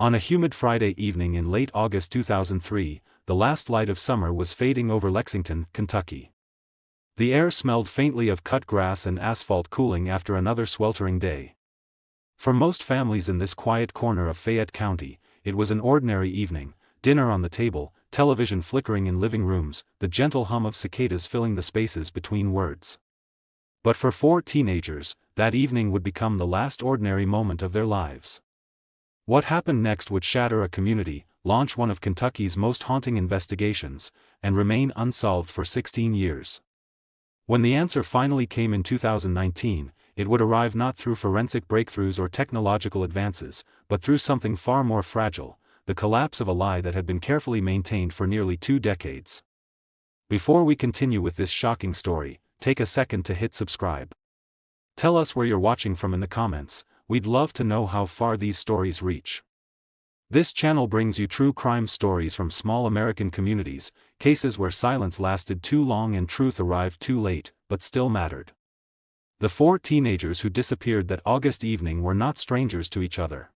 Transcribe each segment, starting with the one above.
On a humid Friday evening in late August 2003, the last light of summer was fading over Lexington, Kentucky. The air smelled faintly of cut grass and asphalt cooling after another sweltering day. For most families in this quiet corner of Fayette County, it was an ordinary evening, dinner on the table, television flickering in living rooms, the gentle hum of cicadas filling the spaces between words. But for 4 teenagers, that evening would become the last ordinary moment of their lives. What happened next would shatter a community, launch one of Kentucky's most haunting investigations, and remain unsolved for 16 years. When the answer finally came in 2019, it would arrive not through forensic breakthroughs or technological advances, but through something far more fragile, the collapse of a lie that had been carefully maintained for nearly 2 decades. Before we continue with this shocking story, take a second to hit subscribe. Tell us where you're watching from in the comments. We'd love to know how far these stories reach. This channel brings you true crime stories from small American communities, cases where silence lasted too long and truth arrived too late, but still mattered. The 4 teenagers who disappeared that August evening were not strangers to each other.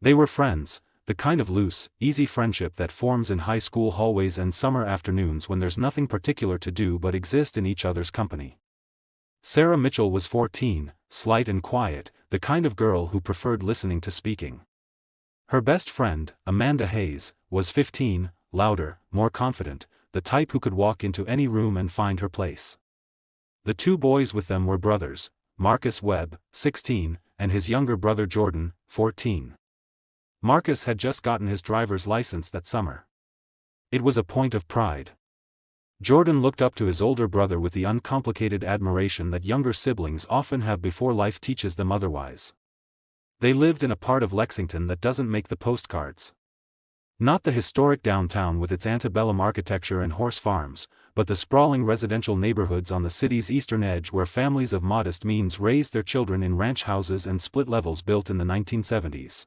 They were friends, the kind of loose, easy friendship that forms in high school hallways and summer afternoons when there's nothing particular to do but exist in each other's company. Sarah Mitchell was 14, slight and quiet, the kind of girl who preferred listening to speaking. Her best friend, Amanda Hayes, was 15, louder, more confident, the type who could walk into any room and find her place. The 2 boys with them were brothers, Marcus Webb, 16, and his younger brother Jordan, 14. Marcus had just gotten his driver's license that summer. It was a point of pride. Jordan looked up to his older brother with the uncomplicated admiration that younger siblings often have before life teaches them otherwise. They lived in a part of Lexington that doesn't make the postcards. Not the historic downtown with its antebellum architecture and horse farms, but the sprawling residential neighborhoods on the city's eastern edge where families of modest means raised their children in ranch houses and split levels built in the 1970s.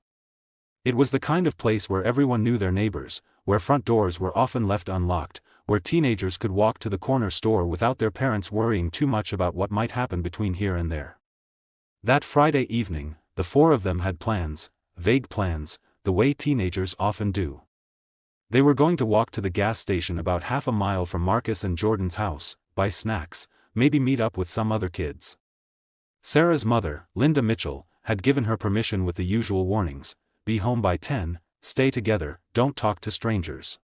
It was the kind of place where everyone knew their neighbors, where front doors were often left unlocked, where teenagers could walk to the corner store without their parents worrying too much about what might happen between here and there. That Friday evening, the 4 of them had plans, vague plans, the way teenagers often do. They were going to walk to the gas station about half a mile from Marcus and Jordan's house, buy snacks, maybe meet up with some other kids. Sarah's mother, Linda Mitchell, had given her permission with the usual warnings: be home by 10, stay together, don't talk to strangers.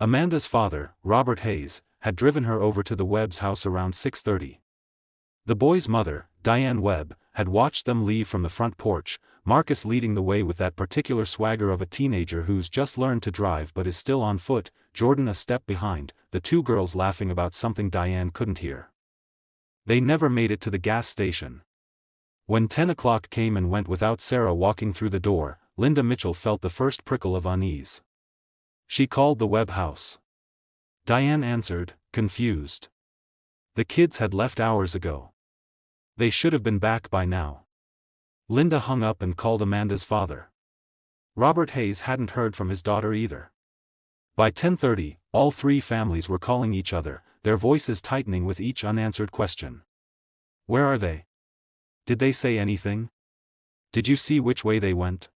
Amanda's father, Robert Hayes, had driven her over to the Webb's house around 6:30. The boy's mother, Diane Webb, had watched them leave from the front porch, Marcus leading the way with that particular swagger of a teenager who's just learned to drive but is still on foot, Jordan a step behind, the 2 girls laughing about something Diane couldn't hear. They never made it to the gas station. When 10 o'clock came and went without Sarah walking through the door, Linda Mitchell felt the first prickle of unease. She called the Webb house. Diane answered, confused. The kids had left hours ago. They should have been back by now. Linda hung up and called Amanda's father. Robert Hayes hadn't heard from his daughter either. By 10:30, all 3 families were calling each other, their voices tightening with each unanswered question. Where are they? Did they say anything? Did you see which way they went?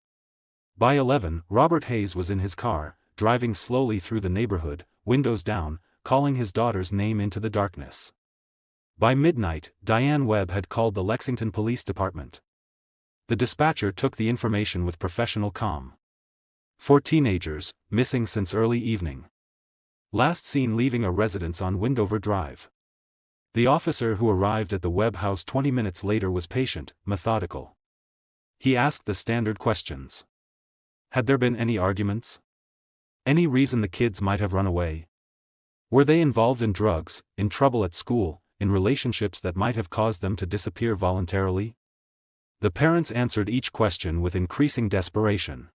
By 11, Robert Hayes was in his car, driving slowly through the neighborhood, windows down, calling his daughter's name into the darkness. By midnight, Diane Webb had called the Lexington Police Department. The dispatcher took the information with professional calm. 4 teenagers, missing since early evening. Last seen leaving a residence on Windover Drive. The officer who arrived at the Webb house 20 minutes later was patient, methodical. He asked the standard questions. Had there been any arguments? Any reason the kids might have run away? Were they involved in drugs, in trouble at school, in relationships that might have caused them to disappear voluntarily? The parents answered each question with increasing desperation.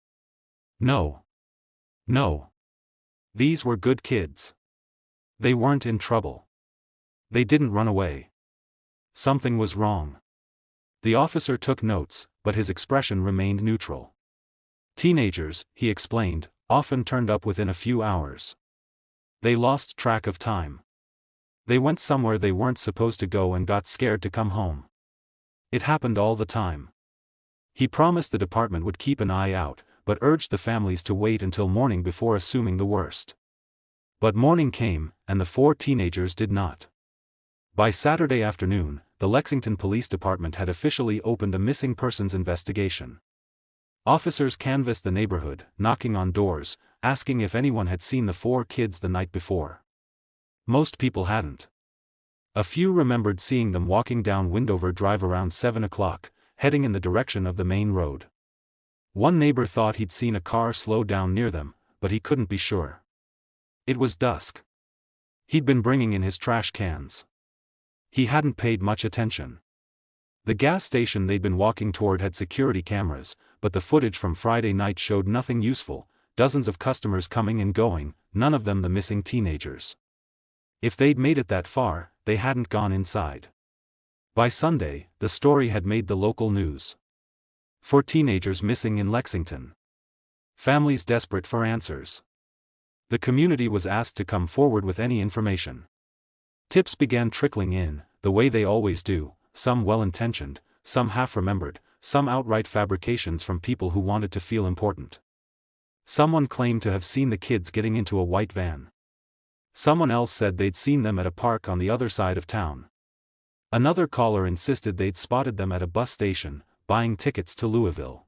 No. No. These were good kids. They weren't in trouble. They didn't run away. Something was wrong. The officer took notes, but his expression remained neutral. Teenagers, he explained, often turned up within a few hours. They lost track of time. They went somewhere they weren't supposed to go and got scared to come home. It happened all the time. He promised the department would keep an eye out, but urged the families to wait until morning before assuming the worst. But morning came, and the 4 teenagers did not. By Saturday afternoon, the Lexington Police Department had officially opened a missing persons investigation. Officers canvassed the neighborhood, knocking on doors, asking if anyone had seen the 4 kids the night before. Most people hadn't. A few remembered seeing them walking down Windover Drive around 7 o'clock, heading in the direction of the main road. One neighbor thought he'd seen a car slow down near them, but he couldn't be sure. It was dusk. He'd been bringing in his trash cans. He hadn't paid much attention. The gas station they'd been walking toward had security cameras, but the footage from Friday night showed nothing useful, dozens of customers coming and going, none of them the missing teenagers. If they'd made it that far, they hadn't gone inside. By Sunday, the story had made the local news. 4 teenagers missing in Lexington. Families desperate for answers. The community was asked to come forward with any information. Tips began trickling in, the way they always do, some well-intentioned, some half-remembered, some outright fabrications from people who wanted to feel important. Someone claimed to have seen the kids getting into a white van. Someone else said they'd seen them at a park on the other side of town. Another caller insisted they'd spotted them at a bus station, buying tickets to Louisville.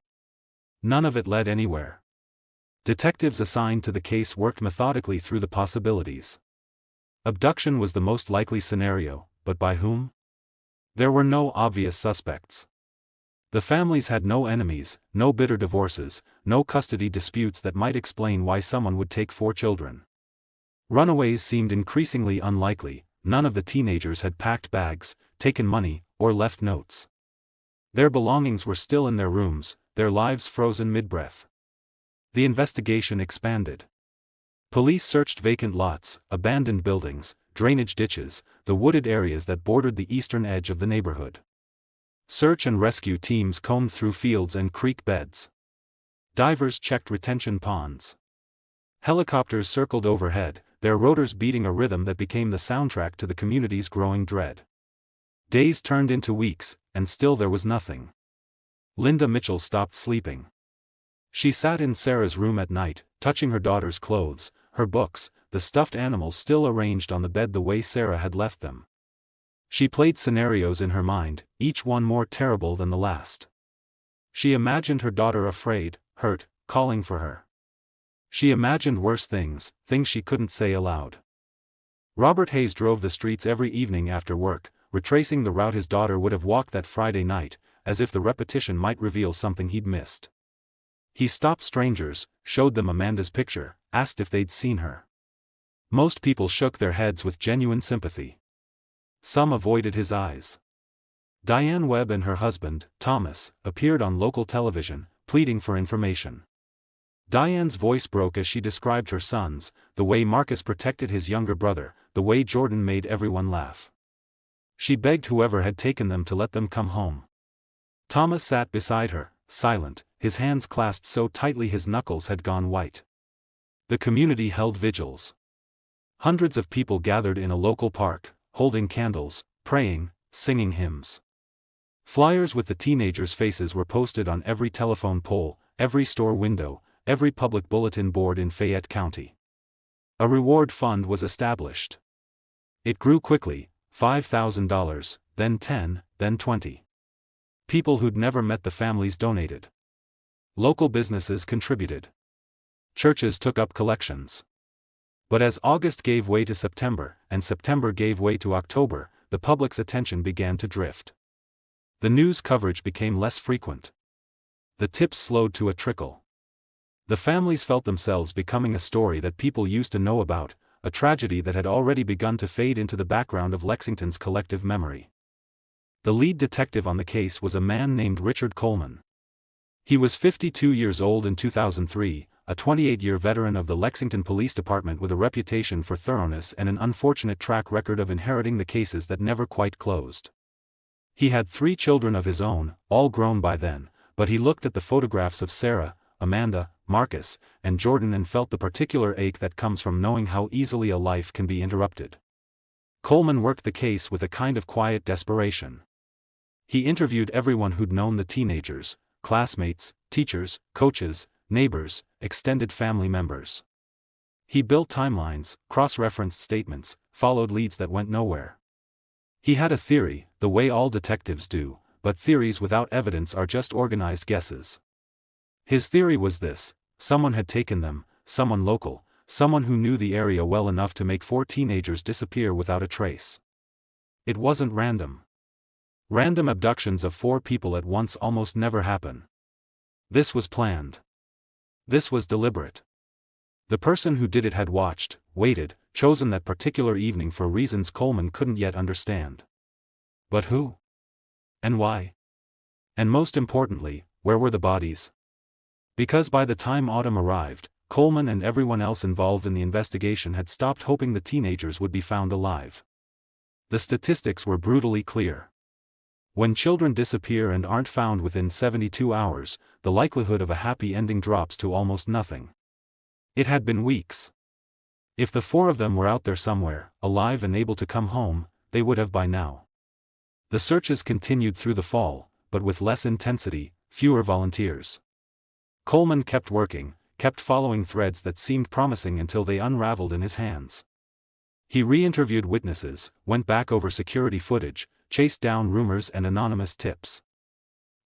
None of it led anywhere. Detectives assigned to the case worked methodically through the possibilities. Abduction was the most likely scenario, but by whom? There were no obvious suspects. The families had no enemies, no bitter divorces, no custody disputes that might explain why someone would take 4 children. Runaways seemed increasingly unlikely, none of the teenagers had packed bags, taken money, or left notes. Their belongings were still in their rooms, their lives frozen mid-breath. The investigation expanded. Police searched vacant lots, abandoned buildings, drainage ditches, the wooded areas that bordered the eastern edge of the neighborhood. Search and rescue teams combed through fields and creek beds. Divers checked retention ponds. Helicopters circled overhead, their rotors beating a rhythm that became the soundtrack to the community's growing dread. Days turned into weeks, and still there was nothing. Linda Mitchell stopped sleeping. She sat in Sarah's room at night, touching her daughter's clothes, her books, the stuffed animals still arranged on the bed the way Sarah had left them. She played scenarios in her mind, each one more terrible than the last. She imagined her daughter afraid, hurt, calling for her. She imagined worse things, things she couldn't say aloud. Robert Hayes drove the streets every evening after work, retracing the route his daughter would have walked that Friday night, as if the repetition might reveal something he'd missed. He stopped strangers, showed them Amanda's picture, asked if they'd seen her. Most people shook their heads with genuine sympathy. Some avoided his eyes. Diane Webb and her husband, Thomas, appeared on local television, pleading for information. Diane's voice broke as she described her sons, the way Marcus protected his younger brother, the way Jordan made everyone laugh. She begged whoever had taken them to let them come home. Thomas sat beside her, silent, his hands clasped so tightly his knuckles had gone white. The community held vigils. Hundreds of people gathered in a local park, holding candles, praying, singing hymns. Flyers with the teenagers' faces were posted on every telephone pole, every store window, every public bulletin board in Fayette County. A reward fund was established. It grew quickly, $5,000, then 10, then 20. People who'd never met the families donated. Local businesses contributed. Churches took up collections. But as August gave way to September, and September gave way to October, the public's attention began to drift. The news coverage became less frequent. The tips slowed to a trickle. The families felt themselves becoming a story that people used to know about, a tragedy that had already begun to fade into the background of Lexington's collective memory. The lead detective on the case was a man named Richard Coleman. He was 52 years old in 2003, a 28-year veteran of the Lexington Police Department with a reputation for thoroughness and an unfortunate track record of inheriting the cases that never quite closed. He had 3 children of his own, all grown by then, but he looked at the photographs of Sarah, Amanda, Marcus, and Jordan and felt the particular ache that comes from knowing how easily a life can be interrupted. Coleman worked the case with a kind of quiet desperation. He interviewed everyone who'd known the teenagers, classmates, teachers, coaches, neighbors, extended family members. He built timelines, cross-referenced statements, followed leads that went nowhere. He had a theory, the way all detectives do, but theories without evidence are just organized guesses. His theory was this: someone had taken them, someone local, someone who knew the area well enough to make 4 teenagers disappear without a trace. It wasn't random. Random abductions of 4 people at once almost never happen. This was planned. This was deliberate. The person who did it had watched, waited, chosen that particular evening for reasons Coleman couldn't yet understand. But who? And why? And most importantly, where were the bodies? Because by the time autumn arrived, Coleman and everyone else involved in the investigation had stopped hoping the teenagers would be found alive. The statistics were brutally clear. When children disappear and aren't found within 72 hours, the likelihood of a happy ending drops to almost nothing. It had been weeks. If the 4 of them were out there somewhere, alive and able to come home, they would have by now. The searches continued through the fall, but with less intensity, fewer volunteers. Coleman kept working, kept following threads that seemed promising until they unraveled in his hands. He re-interviewed witnesses, went back over security footage, chased down rumors and anonymous tips.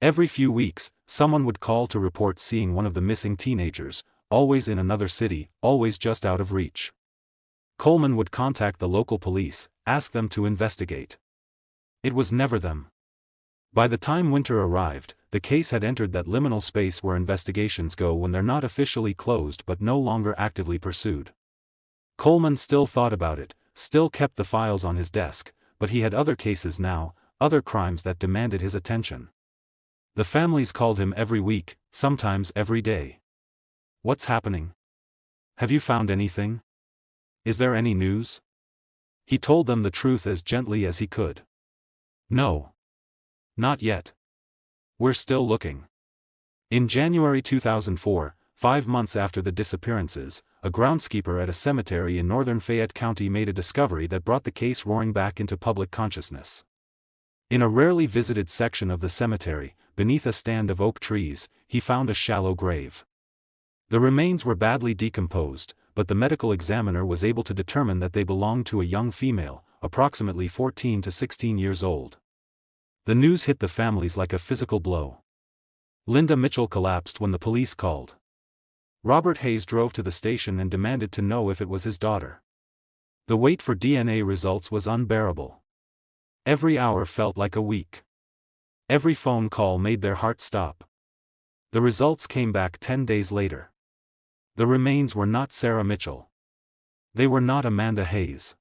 Every few weeks, someone would call to report seeing one of the missing teenagers, always in another city, always just out of reach. Coleman would contact the local police, ask them to investigate. It was never them. By the time winter arrived, the case had entered that liminal space where investigations go when they're not officially closed but no longer actively pursued. Coleman still thought about it, still kept the files on his desk, but he had other cases now, other crimes that demanded his attention. The families called him every week, sometimes every day. What's happening? Have you found anything? Is there any news? He told them the truth as gently as he could. No. Not yet. We're still looking. In January 2004, 5 months after the disappearances, a groundskeeper at a cemetery in northern Fayette County made a discovery that brought the case roaring back into public consciousness. In a rarely visited section of the cemetery, beneath a stand of oak trees, he found a shallow grave. The remains were badly decomposed, but the medical examiner was able to determine that they belonged to a young female, approximately 14 to 16 years old. The news hit the families like a physical blow. Linda Mitchell collapsed when the police called. Robert Hayes drove to the station and demanded to know if it was his daughter. The wait for DNA results was unbearable. Every hour felt like a week. Every phone call made their heart stop. The results came back 10 days later. The remains were not Sarah Mitchell. They were not Amanda Hayes.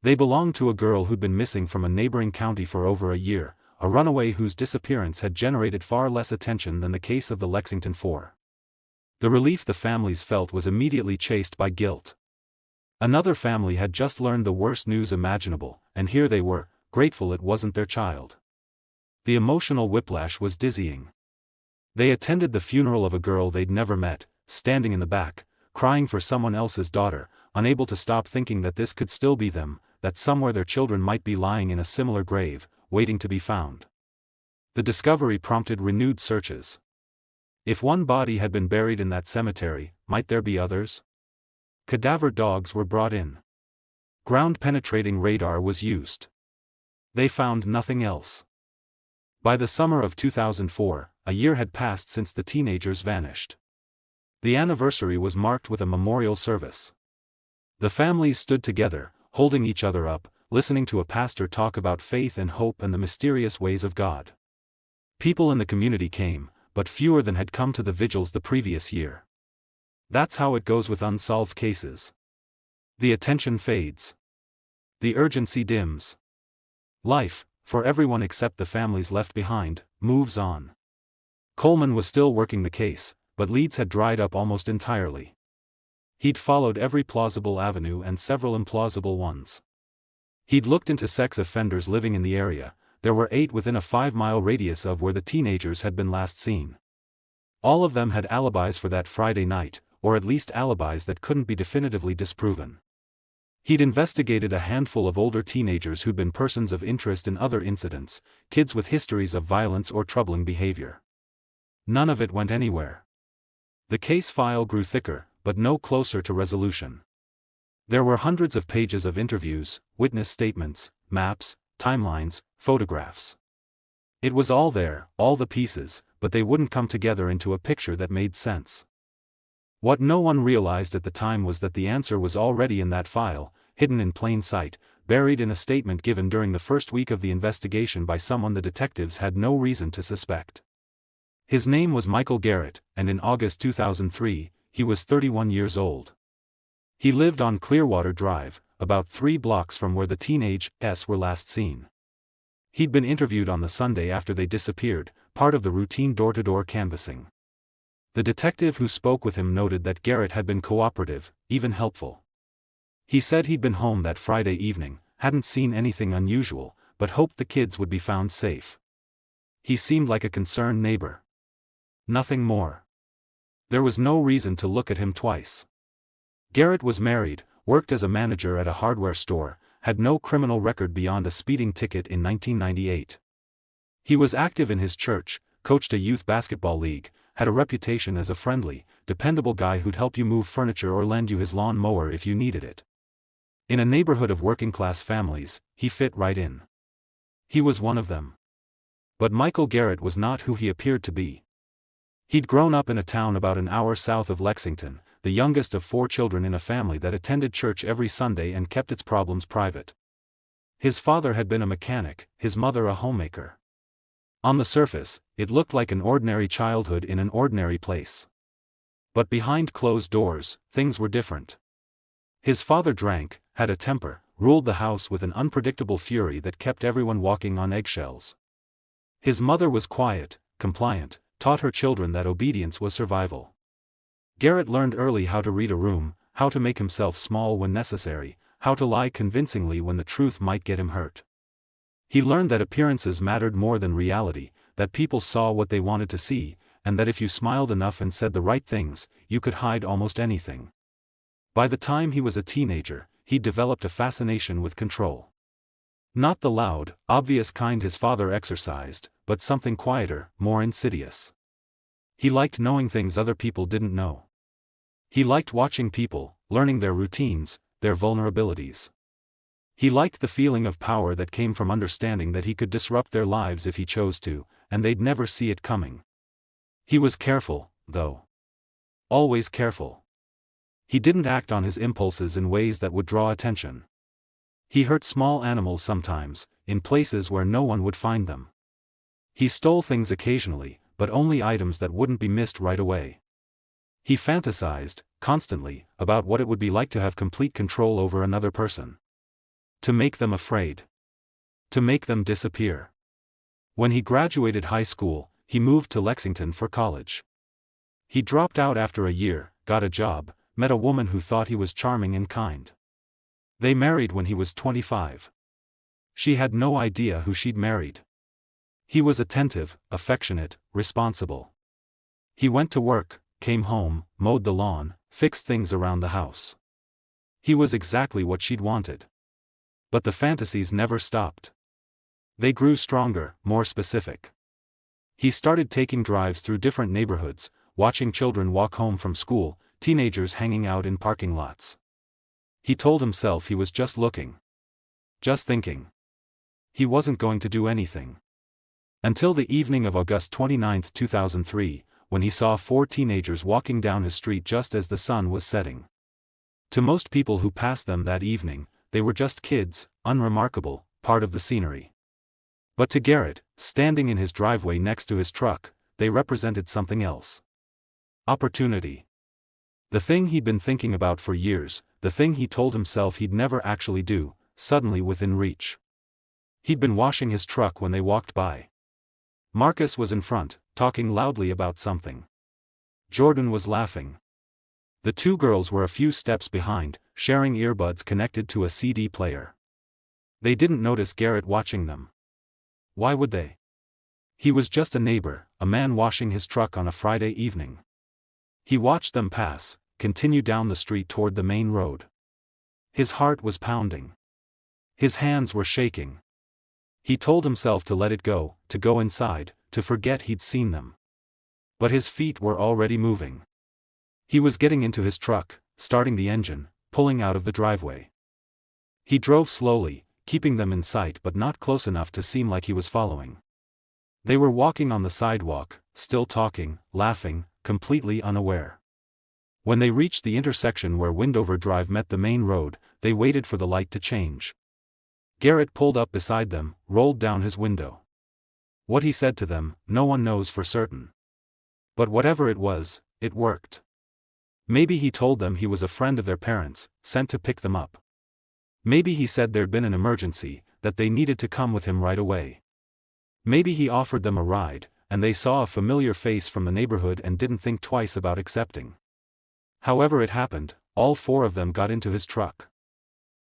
They belonged to a girl who'd been missing from a neighboring county for over a year, a runaway whose disappearance had generated far less attention than the case of the Lexington Four. The relief the families felt was immediately chased by guilt. Another family had just learned the worst news imaginable, and here they were, grateful it wasn't their child. The emotional whiplash was dizzying. They attended the funeral of a girl they'd never met, standing in the back, crying for someone else's daughter, unable to stop thinking that this could still be them, that somewhere their children might be lying in a similar grave, waiting to be found. The discovery prompted renewed searches. If one body had been buried in that cemetery, might there be others? Cadaver dogs were brought in. Ground-penetrating radar was used. They found nothing else. By the summer of 2004, a year had passed since the teenagers vanished. The anniversary was marked with a memorial service. The families stood together, holding each other up, listening to a pastor talk about faith and hope and the mysterious ways of God. People in the community came, but fewer than had come to the vigils the previous year. That's how it goes with unsolved cases. The attention fades. The urgency dims. Life, for everyone except the families left behind, moves on. Coleman was still working the case, but leads had dried up almost entirely. He'd followed every plausible avenue and several implausible ones. He'd looked into sex offenders living in the area. There were 8 within a 5-mile radius of where the teenagers had been last seen. All of them had alibis for that Friday night, or at least alibis that couldn't be definitively disproven. He'd investigated a handful of older teenagers who'd been persons of interest in other incidents, kids with histories of violence or troubling behavior. None of it went anywhere. The case file grew thicker, but no closer to resolution. There were hundreds of pages of interviews, witness statements, maps, timelines, photographs. It was all there, all the pieces, but they wouldn't come together into a picture that made sense. What no one realized at the time was that the answer was already in that file, hidden in plain sight, buried in a statement given during the first week of the investigation by someone the detectives had no reason to suspect. His name was Michael Garrett, and in August 2003, he was 31 years old. He lived on Clearwater Drive, about 3 blocks from where the teenagers were last seen. He'd been interviewed on the Sunday after they disappeared, part of the routine door-to-door canvassing. The detective who spoke with him noted that Garrett had been cooperative, even helpful. He said he'd been home that Friday evening, hadn't seen anything unusual, but hoped the kids would be found safe. He seemed like a concerned neighbor. Nothing more. There was no reason to look at him twice. Garrett was married, worked as a manager at a hardware store, had no criminal record beyond a speeding ticket in 1998. He was active in his church, coached a youth basketball league, had a reputation as a friendly, dependable guy who'd help you move furniture or lend you his lawn mower if you needed it. In a neighborhood of working-class families, he fit right in. He was one of them. But Michael Garrett was not who he appeared to be. He'd grown up in a town about an hour south of Lexington, the youngest of 4 children in a family that attended church every Sunday and kept its problems private. His father had been a mechanic, his mother a homemaker. On the surface, it looked like an ordinary childhood in an ordinary place. But behind closed doors, things were different. His father drank, had a temper, ruled the house with an unpredictable fury that kept everyone walking on eggshells. His mother was quiet, compliant, taught her children that obedience was survival. Garrett learned early how to read a room, how to make himself small when necessary, how to lie convincingly when the truth might get him hurt. He learned that appearances mattered more than reality, that people saw what they wanted to see, and that if you smiled enough and said the right things, you could hide almost anything. By the time he was a teenager, he'd developed a fascination with control. Not the loud, obvious kind his father exercised, but something quieter, more insidious. He liked knowing things other people didn't know. He liked watching people, learning their routines, their vulnerabilities. He liked the feeling of power that came from understanding that he could disrupt their lives if he chose to, and they'd never see it coming. He was careful, though. Always careful. He didn't act on his impulses in ways that would draw attention. He hurt small animals sometimes, in places where no one would find them. He stole things occasionally, but only items that wouldn't be missed right away. He fantasized, constantly, about what it would be like to have complete control over another person. To make them afraid. To make them disappear. When he graduated high school, he moved to Lexington for college. He dropped out after a year, got a job, met a woman who thought he was charming and kind. They married when he was 25. She had no idea who she'd married. He was attentive, affectionate, responsible. He went to work, came home, mowed the lawn, fixed things around the house. He was exactly what she'd wanted. But the fantasies never stopped. They grew stronger, more specific. He started taking drives through different neighborhoods, watching children walk home from school, teenagers hanging out in parking lots. He told himself he was just looking. Just thinking. He wasn't going to do anything. Until the evening of August 29, 2003, when he saw 4 teenagers walking down his street just as the sun was setting. To most people who passed them that evening, they were just kids, unremarkable, part of the scenery. But to Garrett, standing in his driveway next to his truck, they represented something else. Opportunity. The thing he'd been thinking about for years, the thing he told himself he'd never actually do, suddenly within reach. He'd been washing his truck when they walked by. Marcus was in front, talking loudly about something. Jordan was laughing. The 2 girls were a few steps behind, sharing earbuds connected to a CD player. They didn't notice Garrett watching them. Why would they? He was just a neighbor, a man washing his truck on a Friday evening. He watched them pass, continue down the street toward the main road. His heart was pounding. His hands were shaking. He told himself to let it go, to go inside, to forget he'd seen them. But his feet were already moving. He was getting into his truck, starting the engine, pulling out of the driveway. He drove slowly, keeping them in sight but not close enough to seem like he was following. They were walking on the sidewalk, still talking, laughing, completely unaware. When they reached the intersection where Windover Drive met the main road, they waited for the light to change. Garrett pulled up beside them, rolled down his window. What he said to them, no one knows for certain. But whatever it was, it worked. Maybe he told them he was a friend of their parents, sent to pick them up. Maybe he said there'd been an emergency, that they needed to come with him right away. Maybe he offered them a ride, and they saw a familiar face from the neighborhood and didn't think twice about accepting. However it happened, all four of them got into his truck.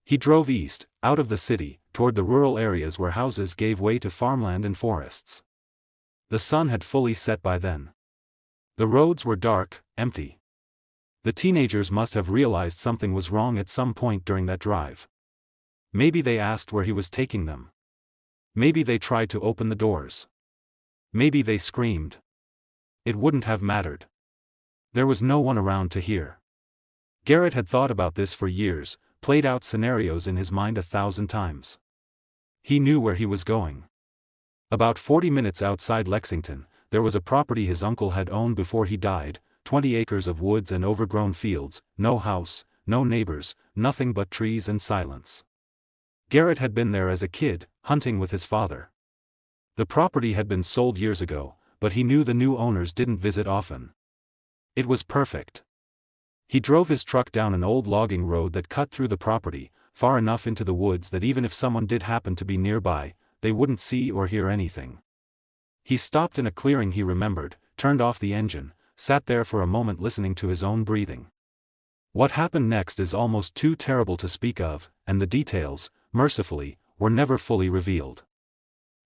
He drove east, out of the city, toward the rural areas where houses gave way to farmland and forests. The sun had fully set by then. The roads were dark, empty. The teenagers must have realized something was wrong at some point during that drive. Maybe they asked where he was taking them. Maybe they tried to open the doors. Maybe they screamed. It wouldn't have mattered. There was no one around to hear. Garrett had thought about this for years, played out scenarios in his mind 1,000 times. He knew where he was going. About 40 minutes outside Lexington, there was a property his uncle had owned before he died, 20 acres of woods and overgrown fields, no house, no neighbors, nothing but trees and silence. Garrett had been there as a kid, hunting with his father. The property had been sold years ago, but he knew the new owners didn't visit often. It was perfect. He drove his truck down an old logging road that cut through the property, far enough into the woods that even if someone did happen to be nearby, they wouldn't see or hear anything. He stopped in a clearing he remembered, turned off the engine, sat there for a moment listening to his own breathing. What happened next is almost too terrible to speak of, and the details, mercifully, were never fully revealed.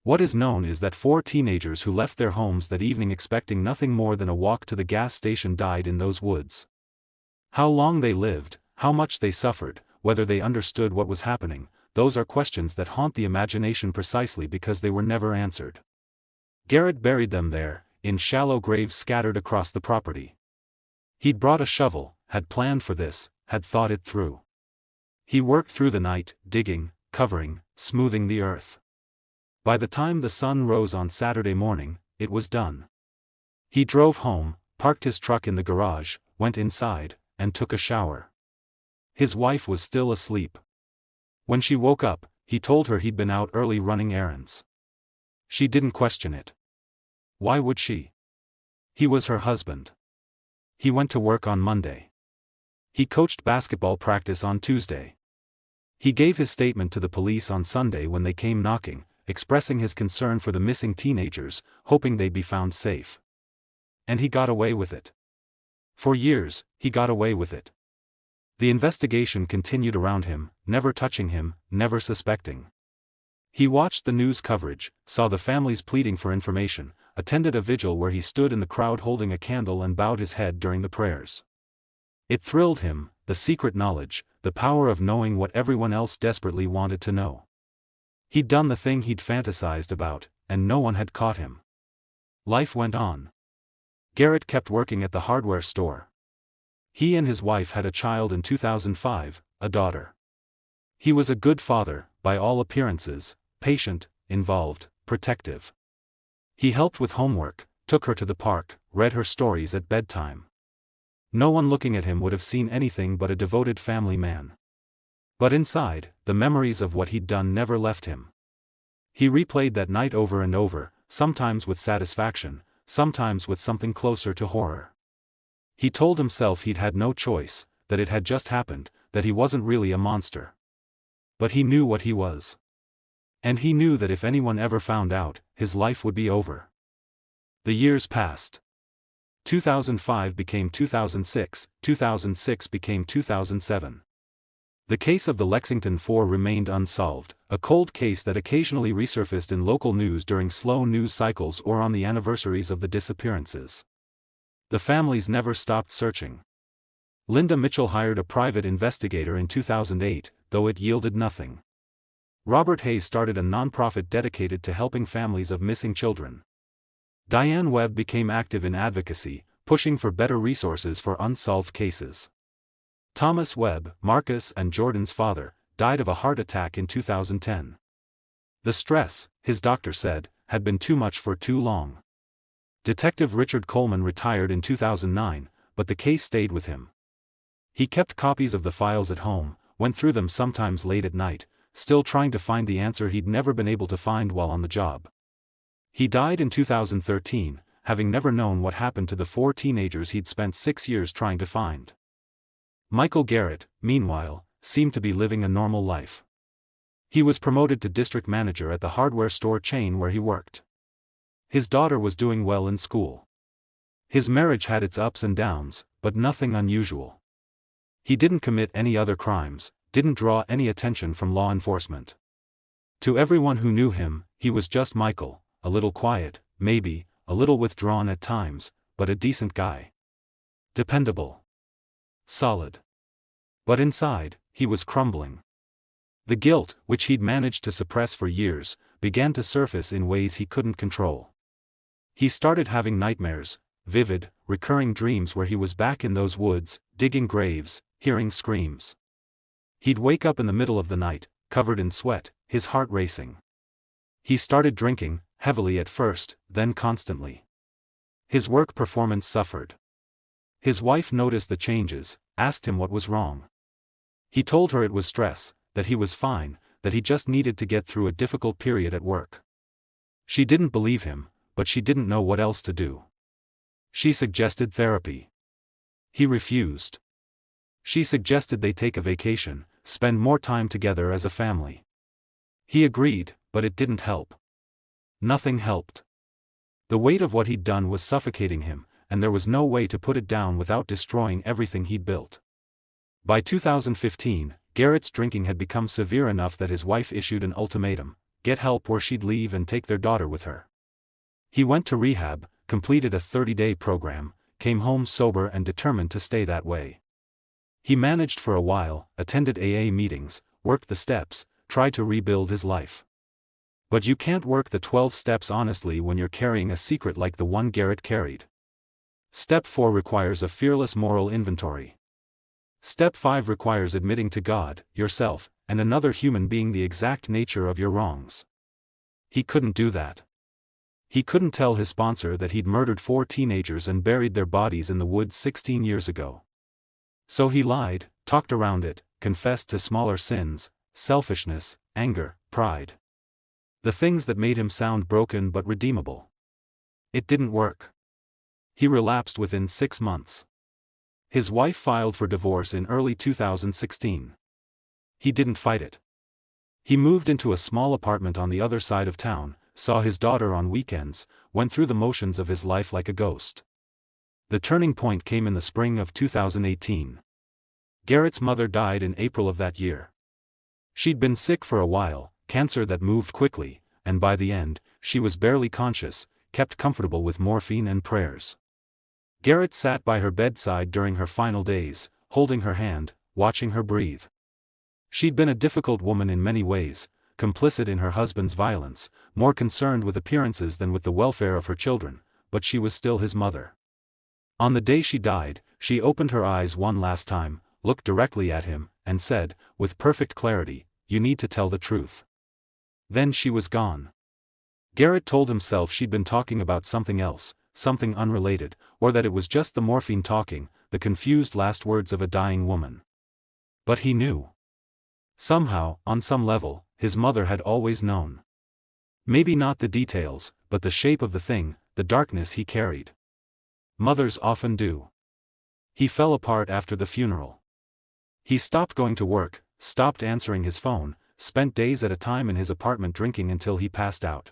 What is known is that 4 teenagers who left their homes that evening expecting nothing more than a walk to the gas station died in those woods. How long they lived, how much they suffered, whether they understood what was happening, those are questions that haunt the imagination precisely because they were never answered. Garrett buried them there, in shallow graves scattered across the property. He'd brought a shovel, had planned for this, had thought it through. He worked through the night, digging, covering, smoothing the earth. By the time the sun rose on Saturday morning, it was done. He drove home, parked his truck in the garage, went inside, and took a shower. His wife was still asleep. When she woke up, he told her he'd been out early running errands. She didn't question it. Why would she? He was her husband. He went to work on Monday. He coached basketball practice on Tuesday. He gave his statement to the police on Sunday when they came knocking, expressing his concern for the missing teenagers, hoping they'd be found safe. And he got away with it. For years, he got away with it. The investigation continued around him, never touching him, never suspecting. He watched the news coverage, saw the families pleading for information, attended a vigil where he stood in the crowd holding a candle and bowed his head during the prayers. It thrilled him, the secret knowledge, the power of knowing what everyone else desperately wanted to know. He'd done the thing he'd fantasized about, and no one had caught him. Life went on. Garrett kept working at the hardware store. He and his wife had a child in 2005, a daughter. He was a good father, by all appearances, patient, involved, protective. He helped with homework, took her to the park, read her stories at bedtime. No one looking at him would have seen anything but a devoted family man. But inside, the memories of what he'd done never left him. He replayed that night over and over, sometimes with satisfaction, sometimes with something closer to horror. He told himself he'd had no choice, that it had just happened, that he wasn't really a monster. But he knew what he was. And he knew that if anyone ever found out, his life would be over. The years passed. 2005 became 2006, 2006 became 2007. The case of the Lexington Four remained unsolved, a cold case that occasionally resurfaced in local news during slow news cycles or on the anniversaries of the disappearances. The families never stopped searching. Linda Mitchell hired a private investigator in 2008, though it yielded nothing. Robert Hayes started a nonprofit dedicated to helping families of missing children. Diane Webb became active in advocacy, pushing for better resources for unsolved cases. Thomas Webb, Marcus and Jordan's father, died of a heart attack in 2010. The stress, his doctor said, had been too much for too long. Detective Richard Coleman retired in 2009, but the case stayed with him. He kept copies of the files at home, went through them sometimes late at night, still trying to find the answer he'd never been able to find while on the job. He died in 2013, having never known what happened to the 4 teenagers he'd spent 6 years trying to find. Michael Garrett, meanwhile, seemed to be living a normal life. He was promoted to district manager at the hardware store chain where he worked. His daughter was doing well in school. His marriage had its ups and downs, but nothing unusual. He didn't commit any other crimes, didn't draw any attention from law enforcement. To everyone who knew him, he was just Michael, a little quiet, maybe, a little withdrawn at times, but a decent guy. Dependable. Solid. But inside, he was crumbling. The guilt, which he'd managed to suppress for years, began to surface in ways he couldn't control. He started having nightmares, vivid, recurring dreams where he was back in those woods, digging graves, hearing screams. He'd wake up in the middle of the night, covered in sweat, his heart racing. He started drinking, heavily at first, then constantly. His work performance suffered. His wife noticed the changes, asked him what was wrong. He told her it was stress, that he was fine, that he just needed to get through a difficult period at work. She didn't believe him, but she didn't know what else to do. She suggested therapy. He refused. She suggested they take a vacation, spend more time together as a family. He agreed, but it didn't help. Nothing helped. The weight of what he'd done was suffocating him, and there was no way to put it down without destroying everything he'd built. By 2015, Garrett's drinking had become severe enough that his wife issued an ultimatum: get help or she'd leave and take their daughter with her. He went to rehab, completed a 30-day program, came home sober and determined to stay that way. He managed for a while, attended AA meetings, worked the steps, tried to rebuild his life. But you can't work the 12 steps honestly when you're carrying a secret like the one Garrett carried. Step 4 requires a fearless moral inventory. Step 5 requires admitting to God, yourself, and another human being the exact nature of your wrongs. He couldn't do that. He couldn't tell his sponsor that he'd murdered 4 teenagers and buried their bodies in the woods 16 years ago. So he lied, talked around it, confessed to smaller sins, selfishness, anger, pride. The things that made him sound broken but redeemable. It didn't work. He relapsed within 6 months. His wife filed for divorce in early 2016. He didn't fight it. He moved into a small apartment on the other side of town, saw his daughter on weekends, went through the motions of his life like a ghost. The turning point came in the spring of 2018. Garrett's mother died in April of that year. She'd been sick for a while, cancer that moved quickly, and by the end, she was barely conscious, kept comfortable with morphine and prayers. Garrett sat by her bedside during her final days, holding her hand, watching her breathe. She'd been a difficult woman in many ways, complicit in her husband's violence, more concerned with appearances than with the welfare of her children, but she was still his mother. On the day she died, she opened her eyes one last time, looked directly at him, and said, with perfect clarity, "You need to tell the truth." Then she was gone. Garrett told himself she'd been talking about something else, something unrelated, or that it was just the morphine talking, the confused last words of a dying woman. But he knew. Somehow, on some level, his mother had always known. Maybe not the details, but the shape of the thing, the darkness he carried. Mothers often do. He fell apart after the funeral. He stopped going to work, stopped answering his phone, spent days at a time in his apartment drinking until he passed out.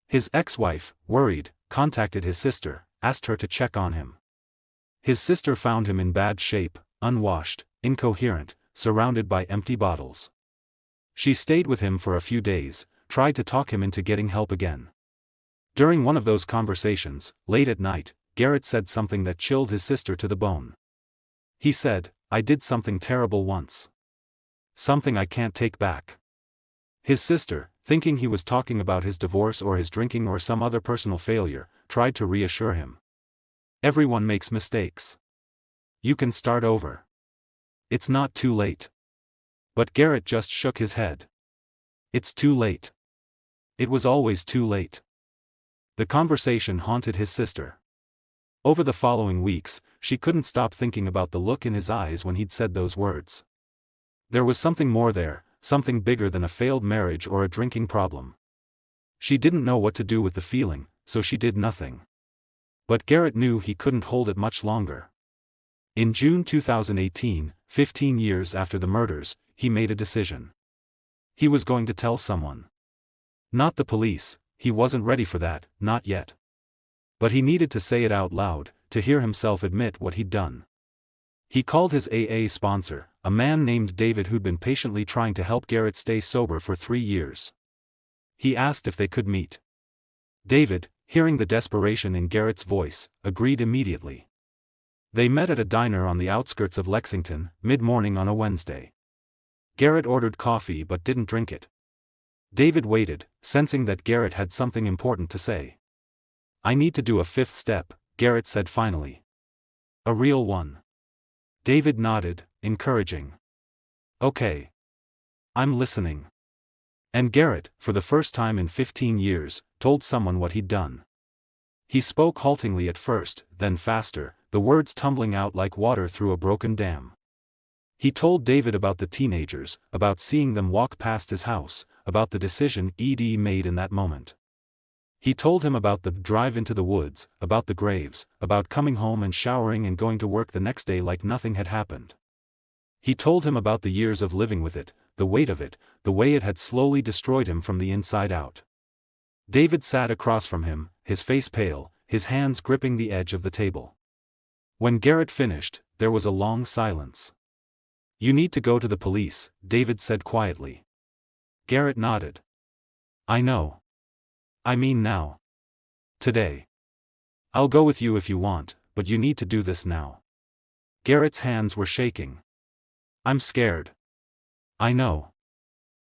His ex-wife, worried, contacted his sister, asked her to check on him. His sister found him in bad shape, unwashed, incoherent, surrounded by empty bottles. She stayed with him for a few days, tried to talk him into getting help again. During one of those conversations, late at night, Garrett said something that chilled his sister to the bone. He said, "I did something terrible once. Something I can't take back." His sister, thinking he was talking about his divorce or his drinking or some other personal failure, tried to reassure him. Everyone makes mistakes. You can start over. It's not too late. But Garrett just shook his head. It's too late. It was always too late. The conversation haunted his sister. Over the following weeks, she couldn't stop thinking about the look in his eyes when he'd said those words. There was something more there, something bigger than a failed marriage or a drinking problem. She didn't know what to do with the feeling, so she did nothing. But Garrett knew he couldn't hold it much longer. In June 2018, 15 years after the murders, he made a decision. He was going to tell someone. Not the police, he wasn't ready for that, not yet. But he needed to say it out loud, to hear himself admit what he'd done. He called his AA sponsor, a man named David who'd been patiently trying to help Garrett stay sober for 3 years. He asked if they could meet. David, hearing the desperation in Garrett's voice, agreed immediately. They met at a diner on the outskirts of Lexington, mid-morning on a Wednesday. Garrett ordered coffee but didn't drink it. David waited, sensing that Garrett had something important to say. "I need to do a 5th step," Garrett said finally. "A real one." David nodded, encouraging. "Okay. I'm listening." And Garrett, for the first time in 15 years, told someone what he'd done. He spoke haltingly at first, then faster, the words tumbling out like water through a broken dam. He told David about the teenagers, about seeing them walk past his house, about the decision Ed made in that moment. He told him about the drive into the woods, about the graves, about coming home and showering and going to work the next day like nothing had happened. He told him about the years of living with it, the weight of it, the way it had slowly destroyed him from the inside out. David sat across from him, his face pale, his hands gripping the edge of the table. When Garrett finished, there was a long silence. "You need to go to the police," David said quietly. Garrett nodded. "I know. I mean now. Today. I'll go with you if you want, but you need to do this now." Garrett's hands were shaking. "I'm scared." "I know.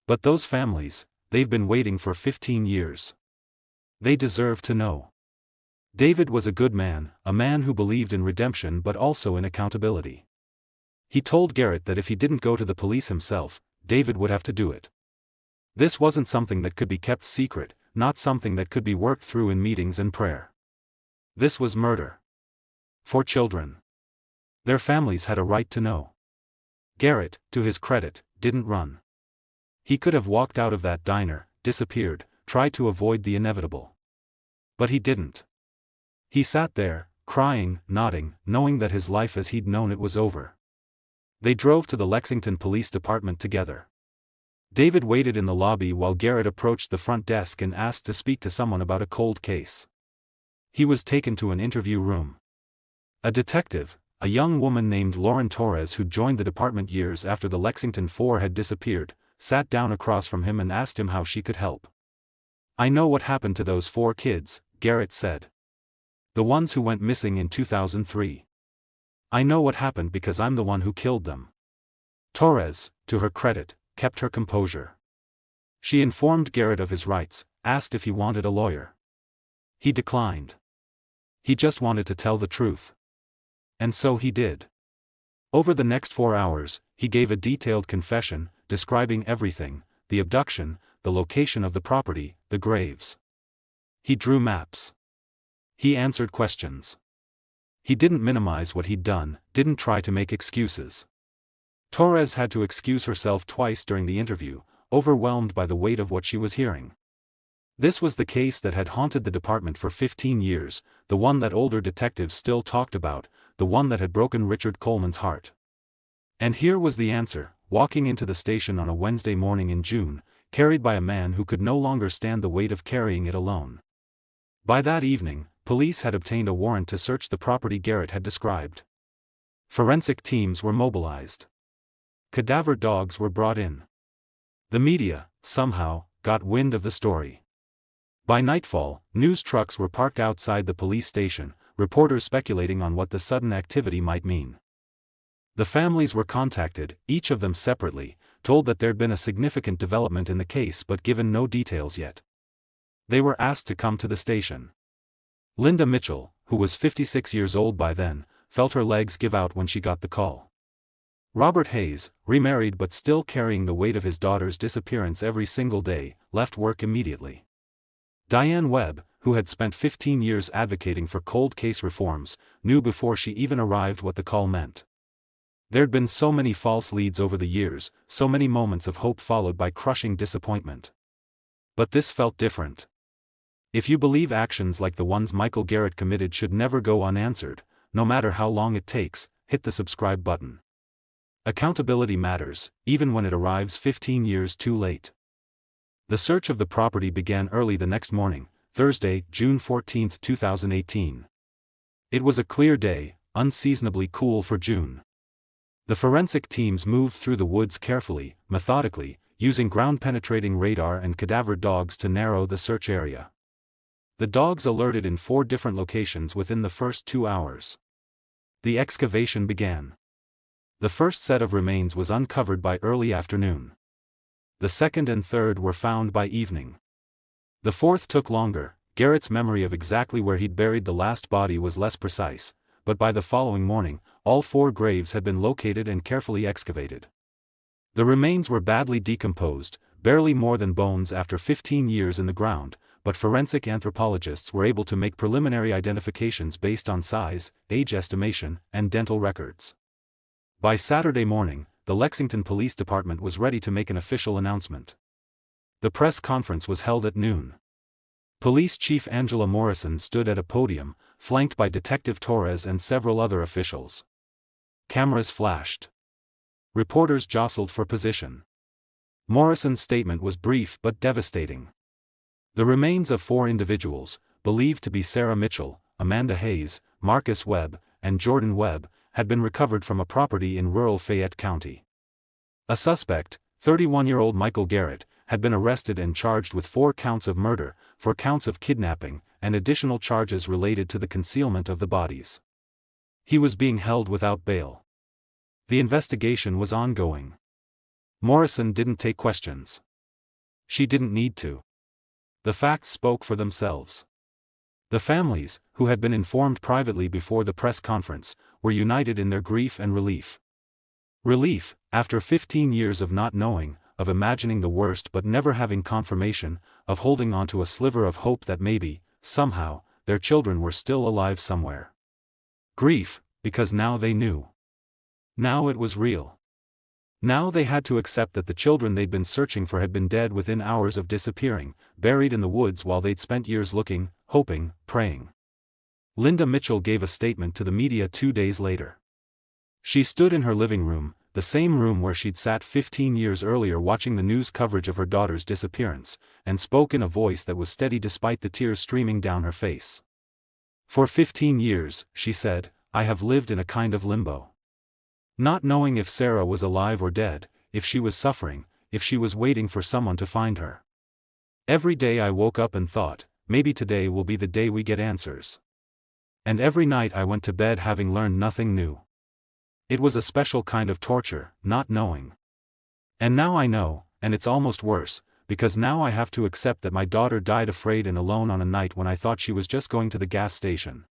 But those families, they've been waiting for 15 years. They deserve to know." David was a good man, a man who believed in redemption but also in accountability. He told Garrett that if he didn't go to the police himself, David would have to do it. This wasn't something that could be kept secret, not something that could be worked through in meetings and prayer. This was murder. For children. Their families had a right to know. Garrett, to his credit, didn't run. He could have walked out of that diner, disappeared, tried to avoid the inevitable. But he didn't. He sat there, crying, nodding, knowing that his life as he'd known it was over. They drove to the Lexington Police Department together. David waited in the lobby while Garrett approached the front desk and asked to speak to someone about a cold case. He was taken to an interview room. A detective, a young woman named Lauren Torres who'd joined the department years after the Lexington Four had disappeared, sat down across from him and asked him how she could help. "I know what happened to those 4 kids," Garrett said. "The ones who went missing in 2003. I know what happened because I'm the one who killed them." Torres, to her credit, kept her composure. She informed Garrett of his rights, asked if he wanted a lawyer. He declined. He just wanted to tell the truth. And so he did. Over the next 4 hours, he gave a detailed confession, describing everything: the abduction, the location of the property, the graves. He drew maps. He answered questions. He didn't minimize what he'd done, didn't try to make excuses. Torres had to excuse herself twice during the interview, overwhelmed by the weight of what she was hearing. This was the case that had haunted the department for 15 years, the one that older detectives still talked about, the one that had broken Richard Coleman's heart. And here was the answer, walking into the station on a Wednesday morning in June, carried by a man who could no longer stand the weight of carrying it alone. By that evening, police had obtained a warrant to search the property Garrett had described. Forensic teams were mobilized. Cadaver dogs were brought in. The media, somehow, got wind of the story. By nightfall, news trucks were parked outside the police station, reporters speculating on what the sudden activity might mean. The families were contacted, each of them separately, told that there'd been a significant development in the case but given no details yet. They were asked to come to the station. Linda Mitchell, who was 56 years old by then, felt her legs give out when she got the call. Robert Hayes, remarried but still carrying the weight of his daughter's disappearance every single day, left work immediately. Diane Webb, who had spent 15 years advocating for cold case reforms, knew before she even arrived what the call meant. There'd been so many false leads over the years, so many moments of hope followed by crushing disappointment. But this felt different. If you believe actions like the ones Michael Garrett committed should never go unanswered, no matter how long it takes, hit the subscribe button. Accountability matters, even when it arrives 15 years too late. The search of the property began early the next morning, Thursday, June 14, 2018. It was a clear day, unseasonably cool for June. The forensic teams moved through the woods carefully, methodically, using ground-penetrating radar and cadaver dogs to narrow the search area. The dogs alerted in 4 different locations within the first 2 hours. The excavation began. The first set of remains was uncovered by early afternoon. The second and third were found by evening. The fourth took longer. Garrett's memory of exactly where he'd buried the last body was less precise, but by the following morning, all 4 graves had been located and carefully excavated. The remains were badly decomposed, barely more than bones after 15 years in the ground, but forensic anthropologists were able to make preliminary identifications based on size, age estimation, and dental records. By Saturday morning, the Lexington Police Department was ready to make an official announcement. The press conference was held at noon. Police Chief Angela Morrison stood at a podium, flanked by Detective Torres and several other officials. Cameras flashed. Reporters jostled for position. Morrison's statement was brief but devastating. The remains of 4 individuals, believed to be Sarah Mitchell, Amanda Hayes, Marcus Webb, and Jordan Webb, had been recovered from a property in rural Fayette County. A suspect, 31-year-old Michael Garrett, had been arrested and charged with 4 counts of murder, 4 counts of kidnapping, and additional charges related to the concealment of the bodies. He was being held without bail. The investigation was ongoing. Morrison didn't take questions. She didn't need to. The facts spoke for themselves. The families, who had been informed privately before the press conference, were united in their grief and relief. Relief, after 15 years of not knowing, of imagining the worst but never having confirmation, of holding on to a sliver of hope that maybe, somehow, their children were still alive somewhere. Grief, because now they knew. Now it was real. Now they had to accept that the children they'd been searching for had been dead within hours of disappearing, buried in the woods while they'd spent years looking, hoping, praying. Linda Mitchell gave a statement to the media 2 days later. She stood in her living room, the same room where she'd sat 15 years earlier watching the news coverage of her daughter's disappearance, and spoke in a voice that was steady despite the tears streaming down her face. For 15 years, she said, I have lived in a kind of limbo. Not knowing if Sarah was alive or dead, if she was suffering, if she was waiting for someone to find her. Every day I woke up and thought, maybe today will be the day we get answers. And every night I went to bed having learned nothing new. It was a special kind of torture, not knowing. And now I know, and it's almost worse, because now I have to accept that my daughter died afraid and alone on a night when I thought she was just going to the gas station.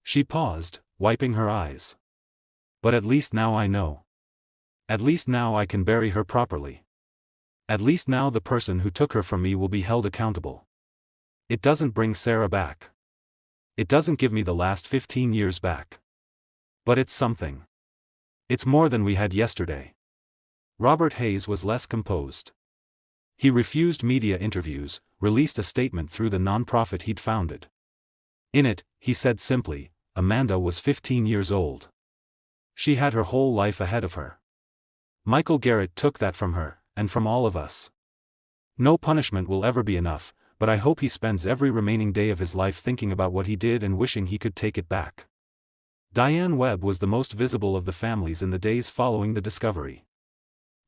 She paused, wiping her eyes. But at least now I know. At least now I can bury her properly. At least now the person who took her from me will be held accountable. It doesn't bring Sarah back. It doesn't give me the last 15 years back. But it's something. It's more than we had yesterday. Robert Hayes was less composed. He refused media interviews, released a statement through the nonprofit he'd founded. In it, he said simply, Amanda was 15 years old. She had her whole life ahead of her. Michael Garrett took that from her, and from all of us. No punishment will ever be enough, but I hope he spends every remaining day of his life thinking about what he did and wishing he could take it back. Diane Webb was the most visible of the families in the days following the discovery.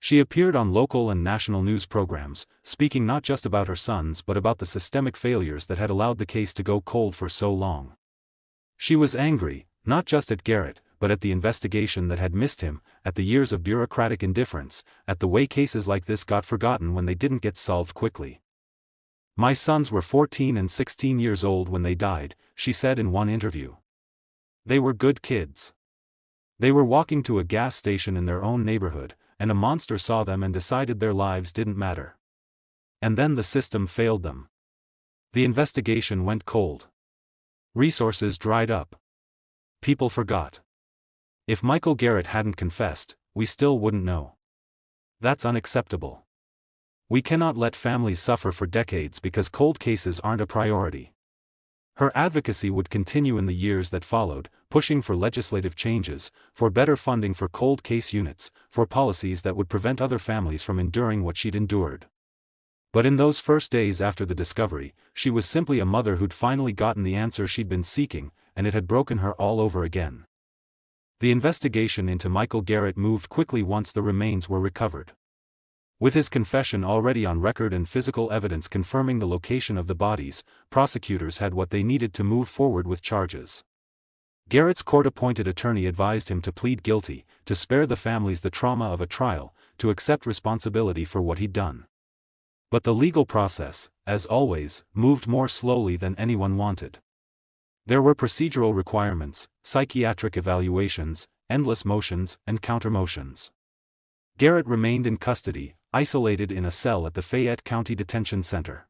She appeared on local and national news programs, speaking not just about her sons but about the systemic failures that had allowed the case to go cold for so long. She was angry, not just at Garrett, but at the investigation that had missed him, at the years of bureaucratic indifference, at the way cases like this got forgotten when they didn't get solved quickly. "My sons were 14 and 16 years old when they died," she said in one interview. "They were good kids. They were walking to a gas station in their own neighborhood, and a monster saw them and decided their lives didn't matter. And then the system failed them. The investigation went cold. Resources dried up. People forgot. If Michael Garrett hadn't confessed, we still wouldn't know. That's unacceptable. We cannot let families suffer for decades because cold cases aren't a priority." Her advocacy would continue in the years that followed, pushing for legislative changes, for better funding for cold case units, for policies that would prevent other families from enduring what she'd endured. But in those first days after the discovery, she was simply a mother who'd finally gotten the answer she'd been seeking, and it had broken her all over again. The investigation into Michael Garrett moved quickly once the remains were recovered. With his confession already on record and physical evidence confirming the location of the bodies, prosecutors had what they needed to move forward with charges. Garrett's court-appointed attorney advised him to plead guilty, to spare the families the trauma of a trial, to accept responsibility for what he'd done. But the legal process, as always, moved more slowly than anyone wanted. There were procedural requirements, psychiatric evaluations, endless motions and counter-motions. Garrett remained in custody, isolated in a cell at the Fayette County Detention Center.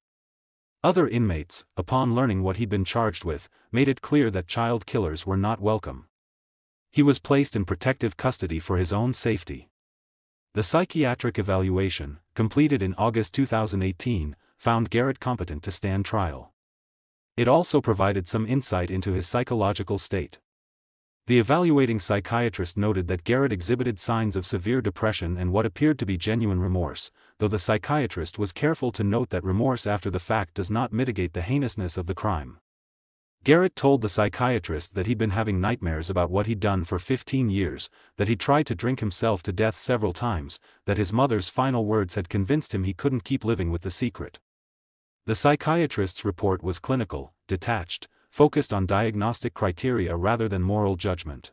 Other inmates, upon learning what he'd been charged with, made it clear that child killers were not welcome. He was placed in protective custody for his own safety. The psychiatric evaluation, completed in August 2018, found Garrett competent to stand trial. It also provided some insight into his psychological state. The evaluating psychiatrist noted that Garrett exhibited signs of severe depression and what appeared to be genuine remorse, though the psychiatrist was careful to note that remorse after the fact does not mitigate the heinousness of the crime. Garrett told the psychiatrist that he'd been having nightmares about what he'd done for 15 years, that he tried to drink himself to death several times, that his mother's final words had convinced him he couldn't keep living with the secret. The psychiatrist's report was clinical, detached, focused on diagnostic criteria rather than moral judgment.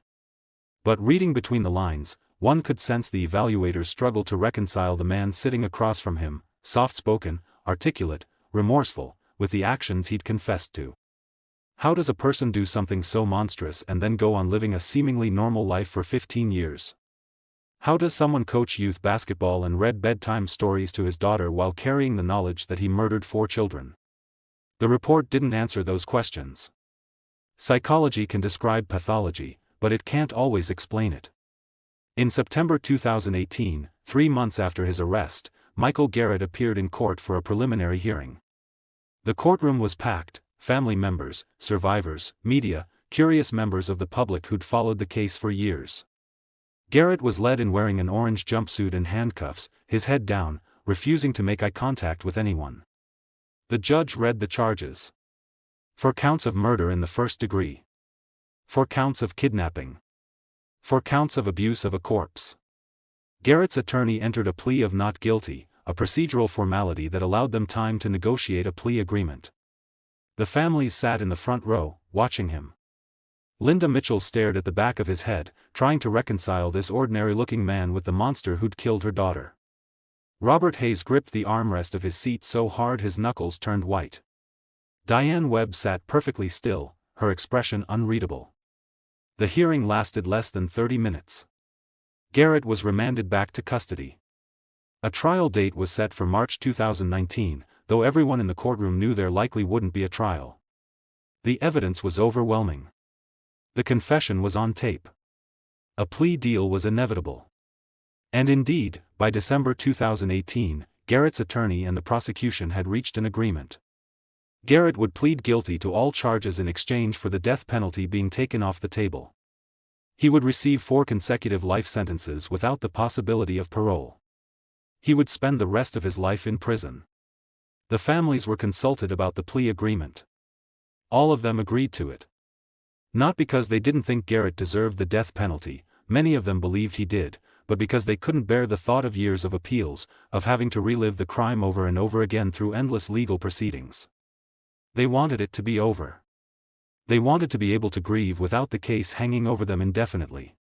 But reading between the lines, one could sense the evaluator's struggle to reconcile the man sitting across from him, soft-spoken, articulate, remorseful, with the actions he'd confessed to. How does a person do something so monstrous and then go on living a seemingly normal life for 15 years? How does someone coach youth basketball and read bedtime stories to his daughter while carrying the knowledge that he murdered 4 children? The report didn't answer those questions. Psychology can describe pathology, but it can't always explain it. In September 2018, 3 months after his arrest, Michael Garrett appeared in court for a preliminary hearing. The courtroom was packed, family members, survivors, media, curious members of the public who'd followed the case for years. Garrett was led in wearing an orange jumpsuit and handcuffs, his head down, refusing to make eye contact with anyone. The judge read the charges. 4 counts of murder in the first degree. 4 counts of kidnapping. 4 counts of abuse of a corpse. Garrett's attorney entered a plea of not guilty, a procedural formality that allowed them time to negotiate a plea agreement. The families sat in the front row, watching him. Linda Mitchell stared at the back of his head, trying to reconcile this ordinary-looking man with the monster who'd killed her daughter. Robert Hayes gripped the armrest of his seat so hard his knuckles turned white. Diane Webb sat perfectly still, her expression unreadable. The hearing lasted less than 30 minutes. Garrett was remanded back to custody. A trial date was set for March 2019, though everyone in the courtroom knew there likely wouldn't be a trial. The evidence was overwhelming. The confession was on tape. A plea deal was inevitable. And indeed, by December 2018, Garrett's attorney and the prosecution had reached an agreement. Garrett would plead guilty to all charges in exchange for the death penalty being taken off the table. He would receive 4 consecutive life sentences without the possibility of parole. He would spend the rest of his life in prison. The families were consulted about the plea agreement. All of them agreed to it. Not because they didn't think Garrett deserved the death penalty, many of them believed he did, but because they couldn't bear the thought of years of appeals, of having to relive the crime over and over again through endless legal proceedings. They wanted it to be over. They wanted to be able to grieve without the case hanging over them indefinitely.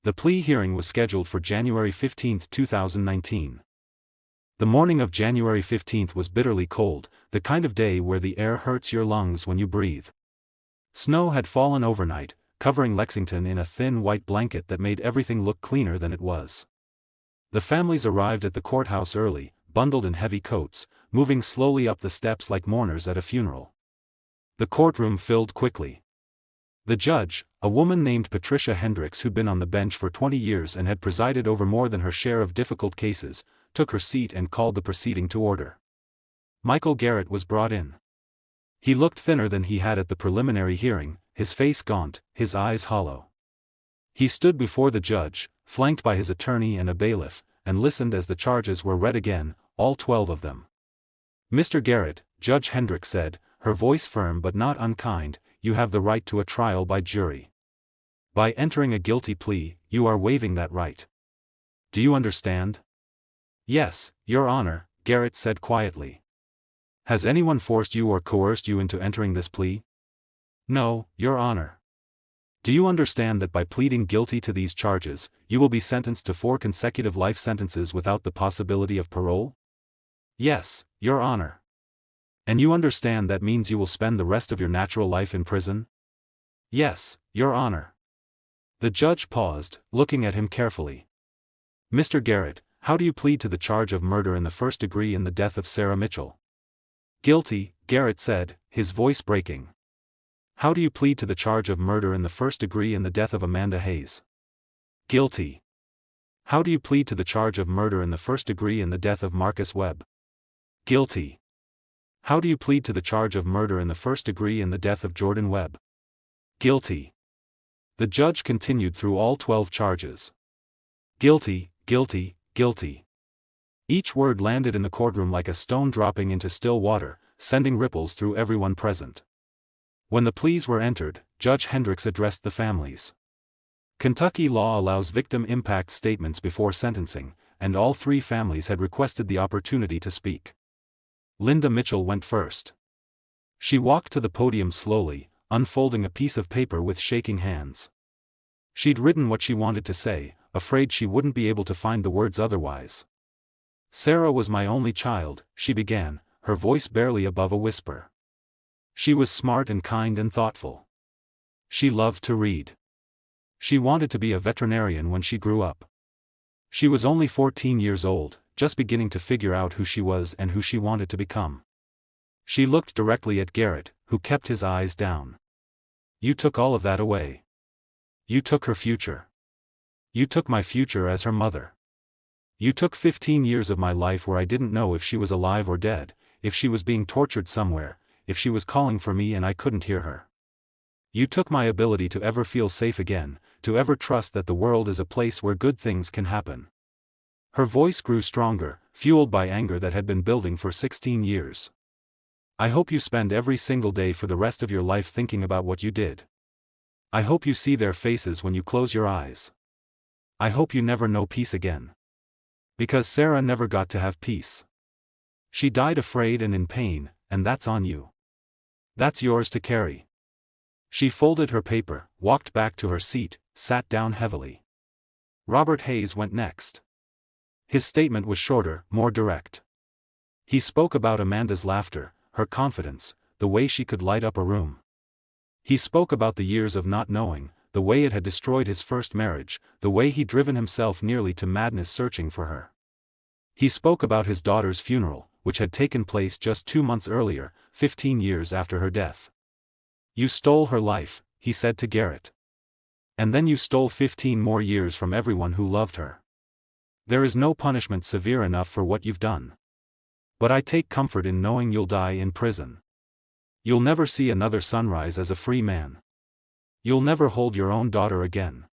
The plea hearing was scheduled for January 15, 2019. The morning of January 15th was bitterly cold, the kind of day where the air hurts your lungs when you breathe. Snow had fallen overnight, covering Lexington in a thin white blanket that made everything look cleaner than it was. The families arrived at the courthouse early, bundled in heavy coats, moving slowly up the steps like mourners at a funeral. The courtroom filled quickly. The judge, a woman named Patricia Hendricks who'd been on the bench for 20 years and had presided over more than her share of difficult cases, took her seat and called the proceeding to order. Michael Garrett was brought in. He looked thinner than he had at the preliminary hearing, his face gaunt, his eyes hollow. He stood before the judge, flanked by his attorney and a bailiff, and listened as the charges were read again, all 12 of them. "Mr. Garrett," Judge Hendricks said, her voice firm but not unkind, "you have the right to a trial by jury. By entering a guilty plea, you are waiving that right. Do you understand?" "Yes, Your Honor," Garrett said quietly. "Has anyone forced you or coerced you into entering this plea?" "No, Your Honor." "Do you understand that by pleading guilty to these charges, you will be sentenced to 4 consecutive life sentences without the possibility of parole?" "Yes, Your Honor." "And you understand that means you will spend the rest of your natural life in prison?" "Yes, Your Honor." The judge paused, looking at him carefully. "Mr. Garrett, how do you plead to the charge of murder in the first degree in the death of Sarah Mitchell?" "Guilty," Garrett said, his voice breaking. "How do you plead to the charge of murder in the first degree in the death of Amanda Hayes?" "Guilty." "How do you plead to the charge of murder in the first degree in the death of Marcus Webb?" "Guilty." "How do you plead to the charge of murder in the first degree in the death of Jordan Webb?" "Guilty." The judge continued through all 12 charges. "Guilty, guilty, guilty." Each word landed in the courtroom like a stone dropping into still water, sending ripples through everyone present. When the pleas were entered, Judge Hendricks addressed the families. Kentucky law allows victim impact statements before sentencing, and all 3 families had requested the opportunity to speak. Linda Mitchell went first. She walked to the podium slowly, unfolding a piece of paper with shaking hands. She'd written what she wanted to say, afraid she wouldn't be able to find the words otherwise. "Sarah was my only child," she began, her voice barely above a whisper. "She was smart and kind and thoughtful. She loved to read. She wanted to be a veterinarian when she grew up. She was only 14 years old, just beginning to figure out who she was and who she wanted to become." She looked directly at Garrett, who kept his eyes down. "You took all of that away. You took her future. You took my future as her mother. You took 15 years of my life where I didn't know if she was alive or dead, if she was being tortured somewhere, if she was calling for me and I couldn't hear her. You took my ability to ever feel safe again, to ever trust that the world is a place where good things can happen." Her voice grew stronger, fueled by anger that had been building for 16 years. "I hope you spend every single day for the rest of your life thinking about what you did. I hope you see their faces when you close your eyes. I hope you never know peace again. Because Sarah never got to have peace. She died afraid and in pain, and that's on you. That's yours to carry." She folded her paper, walked back to her seat, sat down heavily. Robert Hayes went next. His statement was shorter, more direct. He spoke about Amanda's laughter, her confidence, the way she could light up a room. He spoke about the years of not knowing, the way it had destroyed his first marriage, the way he'd driven himself nearly to madness searching for her. He spoke about his daughter's funeral, which had taken place just 2 months earlier, 15 years after her death. "You stole her life," he said to Garrett. "And then you stole 15 more years from everyone who loved her. There is no punishment severe enough for what you've done. But I take comfort in knowing you'll die in prison. You'll never see another sunrise as a free man. You'll never hold your own daughter again.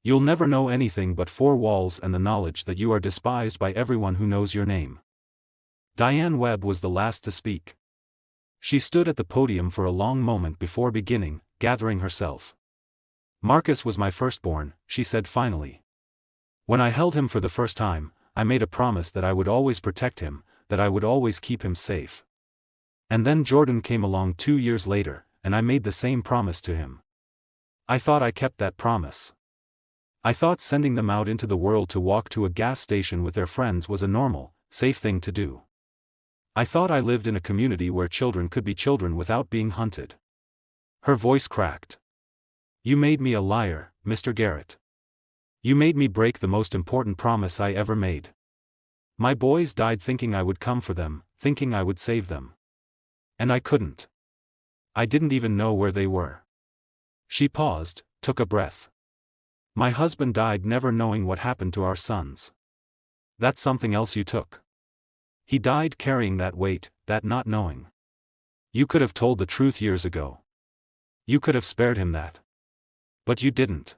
You'll never know anything but 4 walls and the knowledge that you are despised by everyone who knows your name." Diane Webb was the last to speak. She stood at the podium for a long moment before beginning, gathering herself. "Marcus was my firstborn," she said finally. "When I held him for the first time, I made a promise that I would always protect him, that I would always keep him safe. And then Jordan came along 2 years later, and I made the same promise to him. I thought I kept that promise. I thought sending them out into the world to walk to a gas station with their friends was a normal, safe thing to do. I thought I lived in a community where children could be children without being hunted." Her voice cracked. "You made me a liar, Mr. Garrett. You made me break the most important promise I ever made. My boys died thinking I would come for them, thinking I would save them. And I couldn't. I didn't even know where they were." She paused, took a breath. "My husband died never knowing what happened to our sons. That's something else you took. He died carrying that weight, that not knowing. You could have told the truth years ago. You could have spared him that. But you didn't.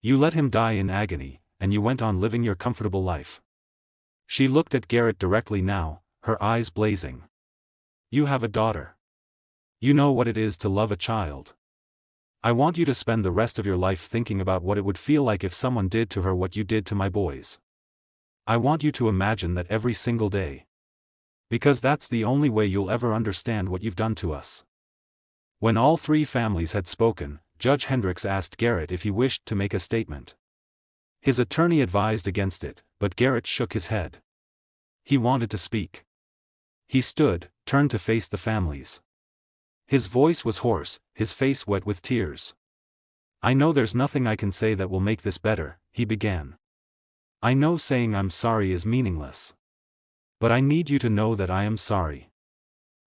You let him die in agony, and you went on living your comfortable life." She looked at Garrett directly now, her eyes blazing. "You have a daughter. You know what it is to love a child. I want you to spend the rest of your life thinking about what it would feel like if someone did to her what you did to my boys. I want you to imagine that every single day. Because that's the only way you'll ever understand what you've done to us." When all three families had spoken, Judge Hendricks asked Garrett if he wished to make a statement. His attorney advised against it, but Garrett shook his head. He wanted to speak. He stood, turned to face the families. His voice was hoarse, his face wet with tears. "I know there's nothing I can say that will make this better," he began. "I know saying I'm sorry is meaningless. But I need you to know that I am sorry.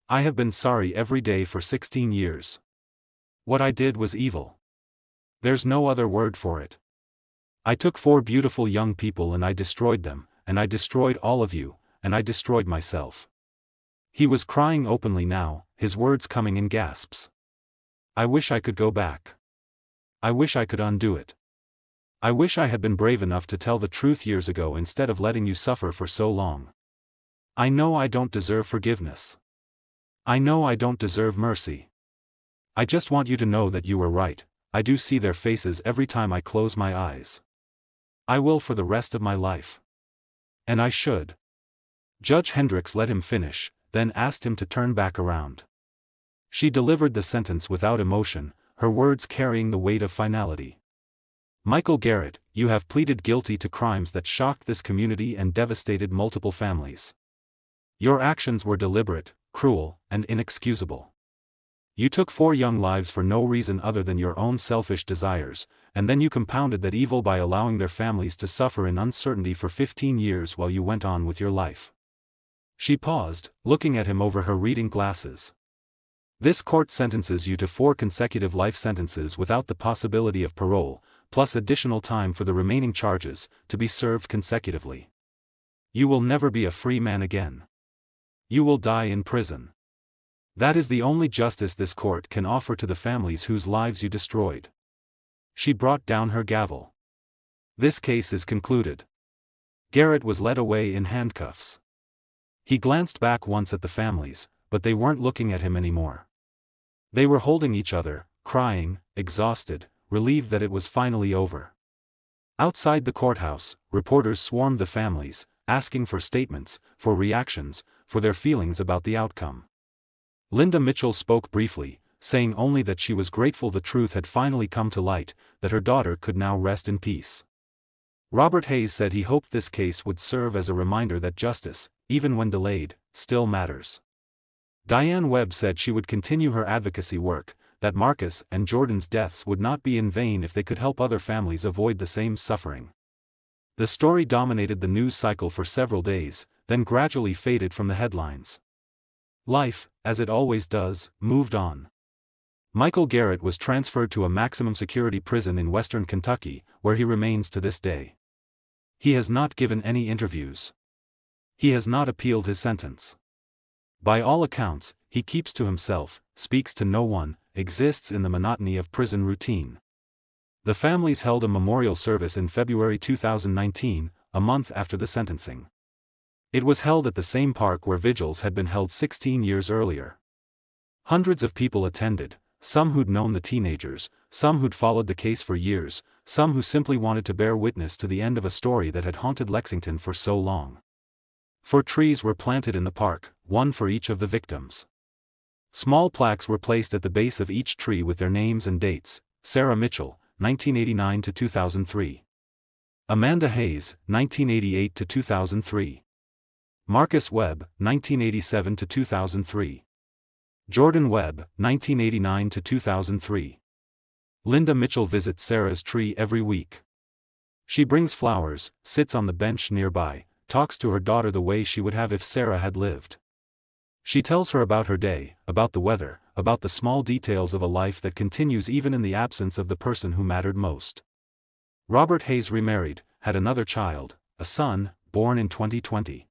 I have been sorry every day for 16 years. What I did was evil. There's no other word for it. I took 4 beautiful young people and I destroyed them, and I destroyed all of you, and I destroyed myself." He was crying openly now, his words coming in gasps. "I wish I could go back. I wish I could undo it. I wish I had been brave enough to tell the truth years ago instead of letting you suffer for so long. I know I don't deserve forgiveness. I know I don't deserve mercy. I just want you to know that you were right. I do see their faces every time I close my eyes. I will for the rest of my life. And I should." Judge Hendricks let him finish, then asked him to turn back around. She delivered the sentence without emotion, her words carrying the weight of finality. "Michael Garrett, you have pleaded guilty to crimes that shocked this community and devastated multiple families. Your actions were deliberate, cruel, and inexcusable. You took 4 young lives for no reason other than your own selfish desires, and then you compounded that evil by allowing their families to suffer in uncertainty for 15 years while you went on with your life." She paused, looking at him over her reading glasses. "This court sentences you to 4 consecutive life sentences without the possibility of parole, plus additional time for the remaining charges, to be served consecutively. You will never be a free man again. You will die in prison. That is the only justice this court can offer to the families whose lives you destroyed." She brought down her gavel. "This case is concluded." Garrett was led away in handcuffs. He glanced back once at the families, but they weren't looking at him anymore. They were holding each other, crying, exhausted, relieved that it was finally over. Outside the courthouse, reporters swarmed the families, asking for statements, for reactions, for their feelings about the outcome. Linda Mitchell spoke briefly, saying only that she was grateful the truth had finally come to light, that her daughter could now rest in peace. Robert Hayes said he hoped this case would serve as a reminder that justice, even when delayed, still matters. Diane Webb said she would continue her advocacy work, that Marcus and Jordan's deaths would not be in vain if they could help other families avoid the same suffering. The story dominated the news cycle for several days, then gradually faded from the headlines. Life, as it always does, moved on. Michael Garrett was transferred to a maximum security prison in western Kentucky, where he remains to this day. He has not given any interviews. He has not appealed his sentence. By all accounts, he keeps to himself, speaks to no one, exists in the monotony of prison routine. The families held a memorial service in February 2019, a month after the sentencing. It was held at the same park where vigils had been held 16 years earlier. Hundreds of people attended, some who'd known the teenagers, some who'd followed the case for years, some who simply wanted to bear witness to the end of a story that had haunted Lexington for so long. 4 trees were planted in the park, one for each of the victims. Small plaques were placed at the base of each tree with their names and dates: Sarah Mitchell, 1989 to 2003. Amanda Hayes, 1988 to 2003. Marcus Webb, 1987 to 2003. Jordan Webb, 1989 to 2003. Linda Mitchell visits Sarah's tree every week. She brings flowers, sits on the bench nearby, talks to her daughter the way she would have if Sarah had lived. She tells her about her day, about the weather, about the small details of a life that continues even in the absence of the person who mattered most. Robert Hayes remarried, had another child, a son, born in 2020.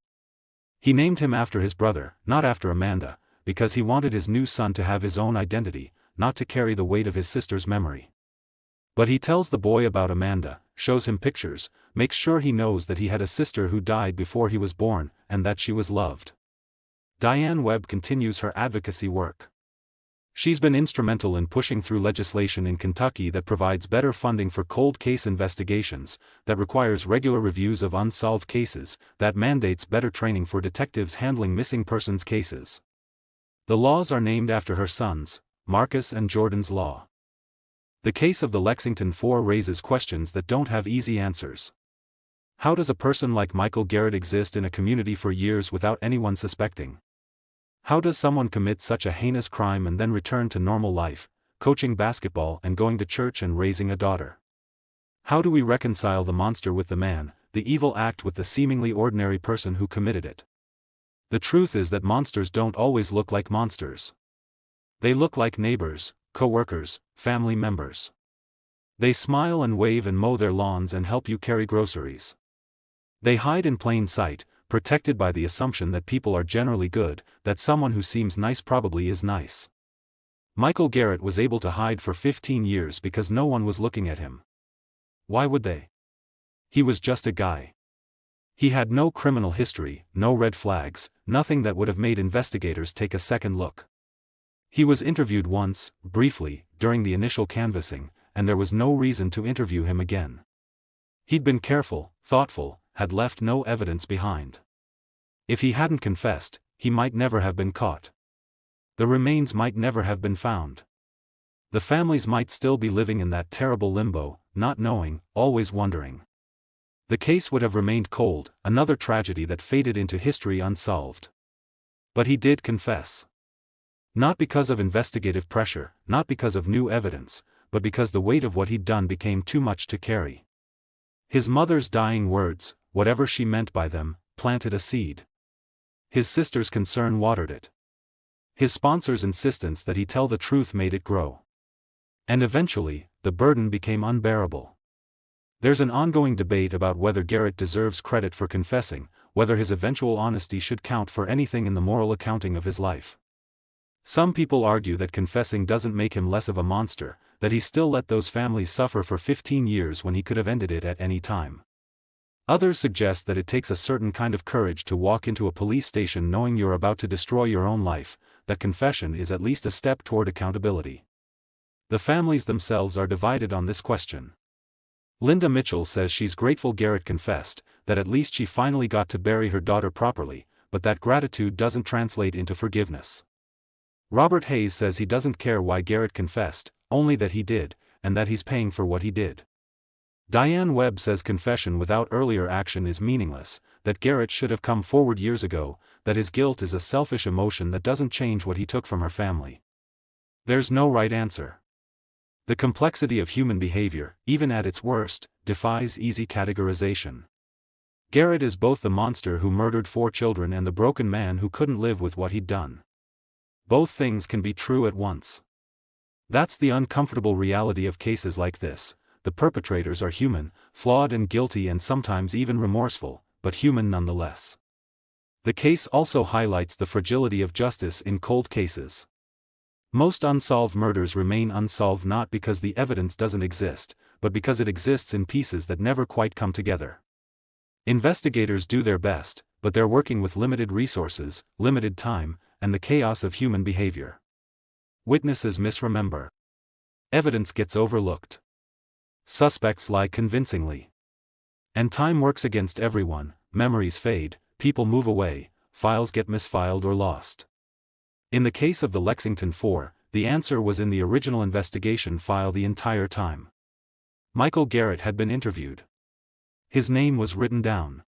He named him after his brother, not after Amanda, because he wanted his new son to have his own identity, not to carry the weight of his sister's memory. But he tells the boy about Amanda, shows him pictures, makes sure he knows that he had a sister who died before he was born, and that she was loved. Diane Webb continues her advocacy work. She's been instrumental in pushing through legislation in Kentucky that provides better funding for cold case investigations, that requires regular reviews of unsolved cases, that mandates better training for detectives handling missing persons cases. The laws are named after her sons, Marcus and Jordan's Law. The case of the Lexington Four raises questions that don't have easy answers. How does a person like Michael Garrett exist in a community for years without anyone suspecting? How does someone commit such a heinous crime and then return to normal life, coaching basketball and going to church and raising a daughter? How do we reconcile the monster with the man, the evil act with the seemingly ordinary person who committed it? The truth is that monsters don't always look like monsters. They look like neighbors, co-workers, family members. They smile and wave and mow their lawns and help you carry groceries. They hide in plain sight, protected by the assumption that people are generally good, that someone who seems nice probably is nice. Michael Garrett was able to hide for 15 years because no one was looking at him. Why would they? He was just a guy. He had no criminal history, no red flags, nothing that would have made investigators take a second look. He was interviewed once, briefly, during the initial canvassing, and there was no reason to interview him again. He'd been careful, thoughtful, had left no evidence behind. If he hadn't confessed, he might never have been caught. The remains might never have been found. The families might still be living in that terrible limbo, not knowing, always wondering. The case would have remained cold, another tragedy that faded into history unsolved. But he did confess. Not because of investigative pressure, not because of new evidence, but because the weight of what he'd done became too much to carry. His mother's dying words, whatever she meant by them, planted a seed. His sister's concern watered it. His sponsor's insistence that he tell the truth made it grow. And eventually, the burden became unbearable. There's an ongoing debate about whether Garrett deserves credit for confessing, whether his eventual honesty should count for anything in the moral accounting of his life. Some people argue that confessing doesn't make him less of a monster, that he still let those families suffer for 15 years when he could have ended it at any time. Others suggest that it takes a certain kind of courage to walk into a police station knowing you're about to destroy your own life, that confession is at least a step toward accountability. The families themselves are divided on this question. Linda Mitchell says she's grateful Garrett confessed, that at least she finally got to bury her daughter properly, but that gratitude doesn't translate into forgiveness. Robert Hayes says he doesn't care why Garrett confessed, only that he did, and that he's paying for what he did. Diane Webb says confession without earlier action is meaningless, that Garrett should have come forward years ago, that his guilt is a selfish emotion that doesn't change what he took from her family. There's no right answer. The complexity of human behavior, even at its worst, defies easy categorization. Garrett is both the monster who murdered 4 children and the broken man who couldn't live with what he'd done. Both things can be true at once. That's the uncomfortable reality of cases like this. The perpetrators are human, flawed and guilty and sometimes even remorseful, but human nonetheless. The case also highlights the fragility of justice in cold cases. Most unsolved murders remain unsolved not because the evidence doesn't exist, but because it exists in pieces that never quite come together. Investigators do their best, but they're working with limited resources, limited time, and the chaos of human behavior. Witnesses misremember. Evidence gets overlooked. Suspects lie convincingly. And time works against everyone, memories fade, people move away, files get misfiled or lost. In the case of the Lexington Four, the answer was in the original investigation file the entire time. Michael Garrett had been interviewed. His name was written down.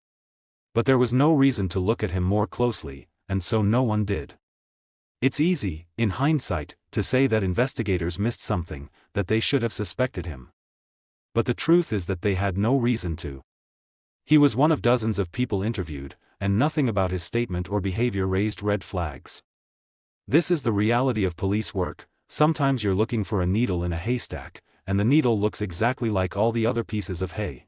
But there was no reason to look at him more closely, and so no one did. It's easy, in hindsight, to say that investigators missed something, that they should have suspected him. But the truth is that they had no reason to. He was one of dozens of people interviewed, and nothing about his statement or behavior raised red flags. This is the reality of police work. Sometimes you're looking for a needle in a haystack, and the needle looks exactly like all the other pieces of hay.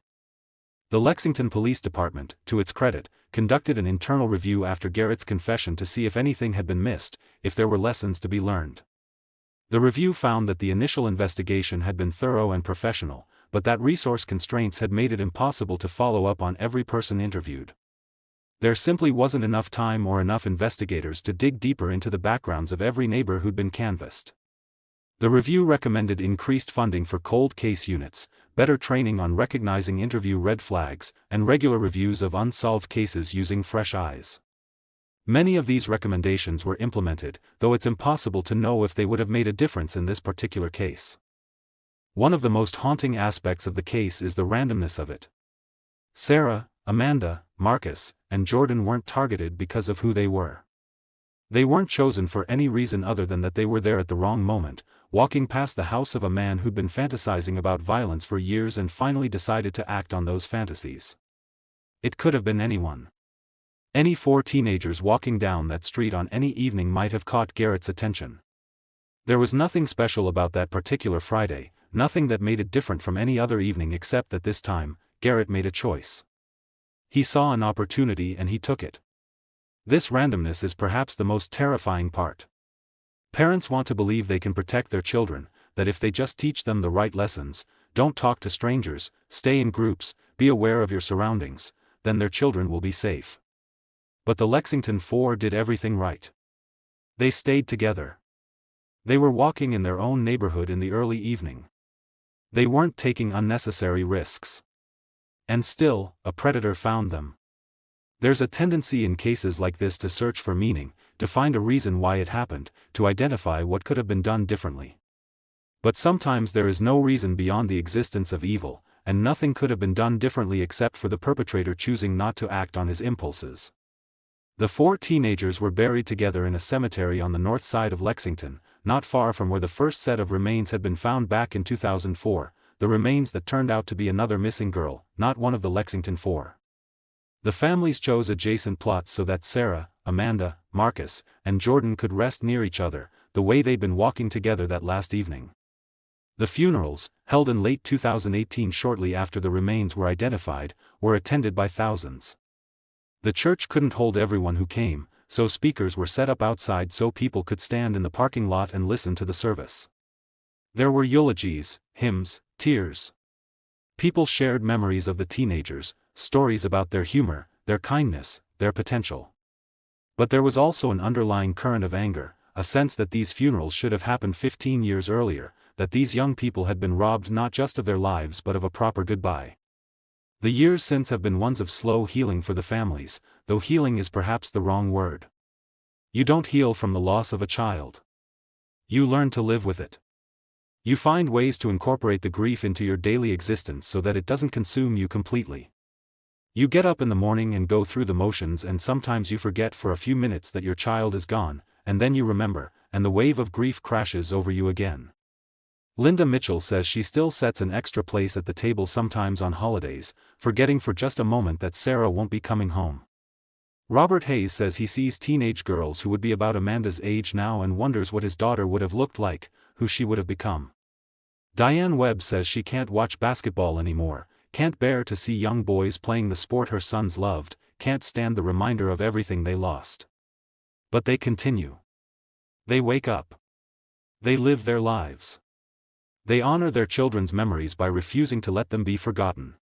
The Lexington Police Department, to its credit, conducted an internal review after Garrett's confession to see if anything had been missed, if there were lessons to be learned. The review found that the initial investigation had been thorough and professional, but that resource constraints had made it impossible to follow up on every person interviewed. There simply wasn't enough time or enough investigators to dig deeper into the backgrounds of every neighbor who'd been canvassed. The review recommended increased funding for cold case units, better training on recognizing interview red flags, and regular reviews of unsolved cases using fresh eyes. Many of these recommendations were implemented, though it's impossible to know if they would have made a difference in this particular case. One of the most haunting aspects of the case is the randomness of it. Sarah, Amanda, Marcus, and Jordan weren't targeted because of who they were. They weren't chosen for any reason other than that they were there at the wrong moment, walking past the house of a man who'd been fantasizing about violence for years and finally decided to act on those fantasies. It could have been anyone. Any 4 teenagers walking down that street on any evening might have caught Garrett's attention. There was nothing special about that particular Friday, nothing that made it different from any other evening except that this time, Garrett made a choice. He saw an opportunity and he took it. This randomness is perhaps the most terrifying part. Parents want to believe they can protect their children, that if they just teach them the right lessons, don't talk to strangers, stay in groups, be aware of your surroundings, then their children will be safe. But the Lexington Four did everything right. They stayed together. They were walking in their own neighborhood in the early evening. They weren't taking unnecessary risks. And still, a predator found them. There's a tendency in cases like this to search for meaning, to find a reason why it happened, to identify what could have been done differently. But sometimes there is no reason beyond the existence of evil, and nothing could have been done differently except for the perpetrator choosing not to act on his impulses. The 4 teenagers were buried together in a cemetery on the north side of Lexington, not far from where the first set of remains had been found back in 2004, the remains that turned out to be another missing girl, not one of the Lexington Four. The families chose adjacent plots so that Sarah, Amanda, Marcus, and Jordan could rest near each other, the way they'd been walking together that last evening. The funerals, held in late 2018 shortly after the remains were identified, were attended by thousands. The church couldn't hold everyone who came, so speakers were set up outside so people could stand in the parking lot and listen to the service. There were eulogies, hymns, tears. People shared memories of the teenagers, stories about their humor, their kindness, their potential. But there was also an underlying current of anger, a sense that these funerals should have happened 15 years earlier, that these young people had been robbed not just of their lives but of a proper goodbye. The years since have been ones of slow healing for the families, though healing is perhaps the wrong word. You don't heal from the loss of a child. You learn to live with it. You find ways to incorporate the grief into your daily existence so that it doesn't consume you completely. You get up in the morning and go through the motions, and sometimes you forget for a few minutes that your child is gone, and then you remember, and the wave of grief crashes over you again. Linda Mitchell says she still sets an extra place at the table sometimes on holidays, forgetting for just a moment that Sarah won't be coming home. Robert Hayes says he sees teenage girls who would be about Amanda's age now and wonders what his daughter would have looked like, who she would have become. Diane Webb says she can't watch basketball anymore, can't bear to see young boys playing the sport her sons loved, can't stand the reminder of everything they lost. But they continue. They wake up. They live their lives. They honor their children's memories by refusing to let them be forgotten.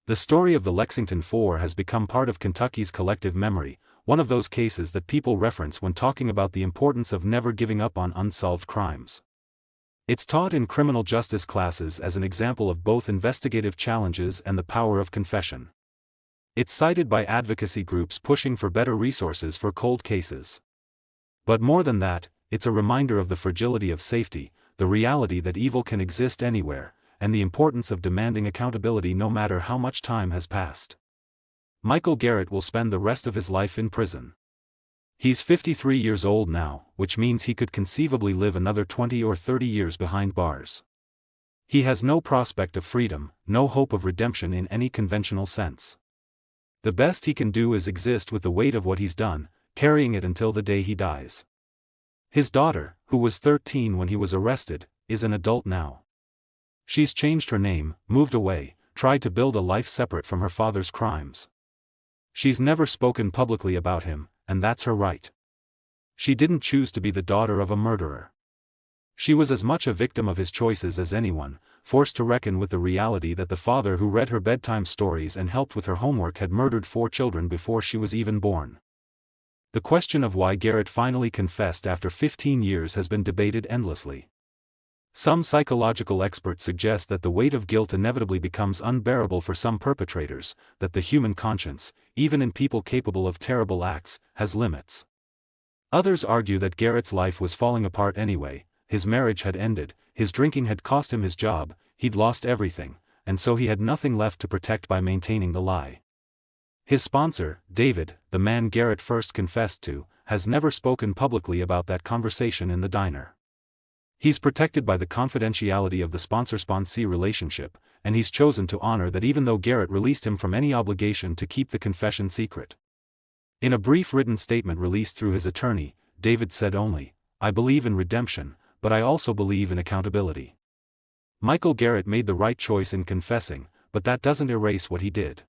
The story of the Lexington Four has become part of Kentucky's collective memory, one of those cases that people reference when talking about the importance of never giving up on unsolved crimes. It's taught in criminal justice classes as an example of both investigative challenges and the power of confession. It's cited by advocacy groups pushing for better resources for cold cases. But more than that, it's a reminder of the fragility of safety, the reality that evil can exist anywhere, and the importance of demanding accountability no matter how much time has passed. Michael Garrett will spend the rest of his life in prison. He's 53 years old now, which means he could conceivably live another 20 or 30 years behind bars. He has no prospect of freedom, no hope of redemption in any conventional sense. The best he can do is exist with the weight of what he's done, carrying it until the day he dies. His daughter, who was 13 when he was arrested, is an adult now. She's changed her name, moved away, tried to build a life separate from her father's crimes. She's never spoken publicly about him, and that's her right. She didn't choose to be the daughter of a murderer. She was as much a victim of his choices as anyone, forced to reckon with the reality that the father who read her bedtime stories and helped with her homework had murdered 4 children before she was even born. The question of why Garrett finally confessed after 15 years has been debated endlessly. Some psychological experts suggest that the weight of guilt inevitably becomes unbearable for some perpetrators, that the human conscience, even in people capable of terrible acts, has limits. Others argue that Garrett's life was falling apart anyway, his marriage had ended, his drinking had cost him his job, he'd lost everything, and so he had nothing left to protect by maintaining the lie. His sponsor, David, the man Garrett first confessed to, has never spoken publicly about that conversation in the diner. He's protected by the confidentiality of the sponsor-sponsee relationship, and he's chosen to honor that even though Garrett released him from any obligation to keep the confession secret. In a brief written statement released through his attorney, David said only, "I believe in redemption, but I also believe in accountability." Michael Garrett made the right choice in confessing, but that doesn't erase what he did.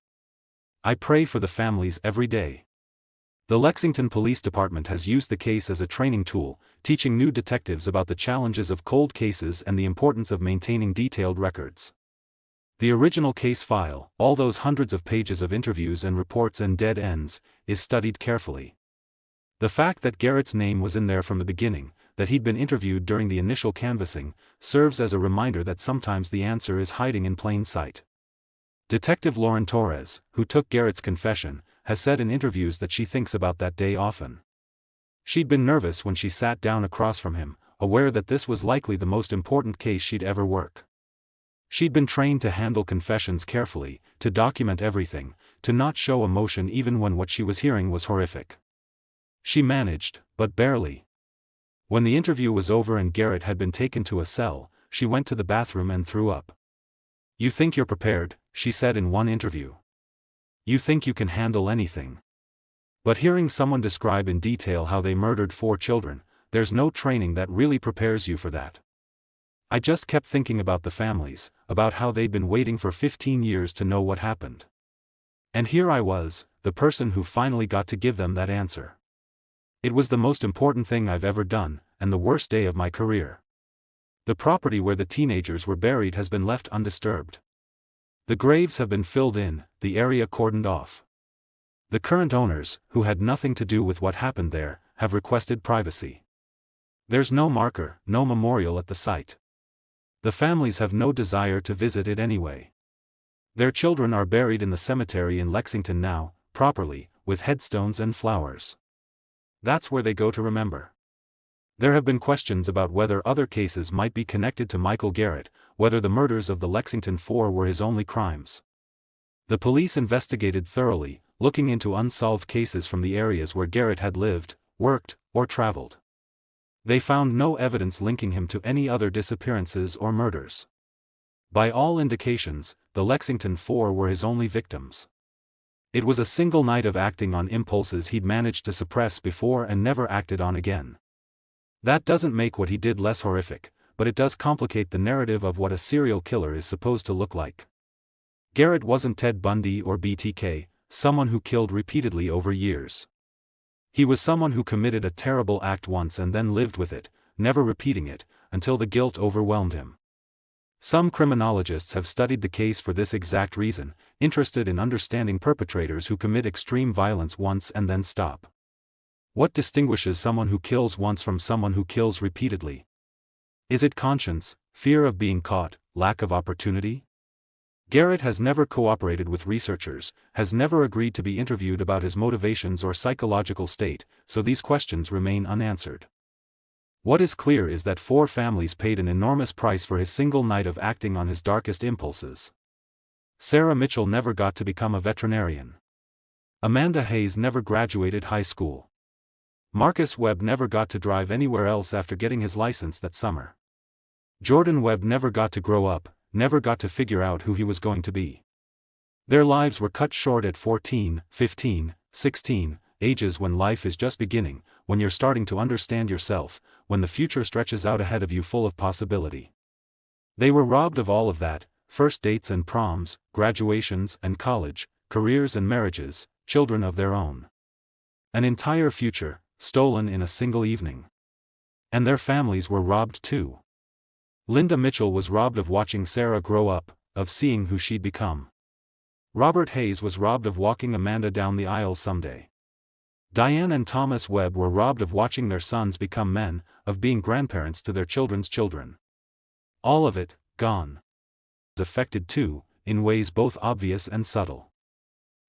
"I pray for the families every day." The Lexington Police Department has used the case as a training tool, teaching new detectives about the challenges of cold cases and the importance of maintaining detailed records. The original case file, all those hundreds of pages of interviews and reports and dead ends, is studied carefully. The fact that Garrett's name was in there from the beginning, that he'd been interviewed during the initial canvassing, serves as a reminder that sometimes the answer is hiding in plain sight. Detective Lauren Torres, who took Garrett's confession, has said in interviews that she thinks about that day often. She'd been nervous when she sat down across from him, aware that this was likely the most important case she'd ever work. She'd been trained to handle confessions carefully, to document everything, to not show emotion even when what she was hearing was horrific. She managed, but barely. When the interview was over and Garrett had been taken to a cell, she went to the bathroom and threw up. "You think you're prepared," she said in one interview. "You think you can handle anything." But hearing someone describe in detail how they murdered 4 children, there's no training that really prepares you for that. "I just kept thinking about the families, about how they'd been waiting for 15 years to know what happened. And here I was, the person who finally got to give them that answer. It was the most important thing I've ever done, and the worst day of my career. The property where the teenagers were buried has been left undisturbed. The graves have been filled in, the area cordoned off. The current owners, who had nothing to do with what happened there, have requested privacy. There's no marker, no memorial at the site. The families have no desire to visit it anyway. Their children are buried in the cemetery in Lexington now, properly, with headstones and flowers. That's where they go to remember." There have been questions about whether other cases might be connected to Michael Garrett, whether the murders of the Lexington Four were his only crimes. The police investigated thoroughly, looking into unsolved cases from the areas where Garrett had lived, worked, or traveled. They found no evidence linking him to any other disappearances or murders. By all indications, the Lexington Four were his only victims. It was a single night of acting on impulses he'd managed to suppress before and never acted on again. That doesn't make what he did less horrific, but it does complicate the narrative of what a serial killer is supposed to look like. Garrett wasn't Ted Bundy or BTK, someone who killed repeatedly over years. He was someone who committed a terrible act once and then lived with it, never repeating it, until the guilt overwhelmed him. Some criminologists have studied the case for this exact reason, interested in understanding perpetrators who commit extreme violence once and then stop. What distinguishes someone who kills once from someone who kills repeatedly? Is it conscience, fear of being caught, lack of opportunity? Garrett has never cooperated with researchers, has never agreed to be interviewed about his motivations or psychological state, so these questions remain unanswered. What is clear is that 4 families paid an enormous price for his single night of acting on his darkest impulses. Sarah Mitchell never got to become a veterinarian. Amanda Hayes never graduated high school. Marcus Webb never got to drive anywhere else after getting his license that summer. Jordan Webb never got to grow up, never got to figure out who he was going to be. Their lives were cut short at 14, 15, 16, ages when life is just beginning, when you're starting to understand yourself, when the future stretches out ahead of you full of possibility. They were robbed of all of that: first dates and proms, graduations and college, careers and marriages, children of their own. An entire future, stolen in a single evening. And their families were robbed too. Linda Mitchell was robbed of watching Sarah grow up, of seeing who she'd become. Robert Hayes was robbed of walking Amanda down the aisle someday. Diane and Thomas Webb were robbed of watching their sons become men, of being grandparents to their children's children. All of it, gone. Affected too, in ways both obvious and subtle.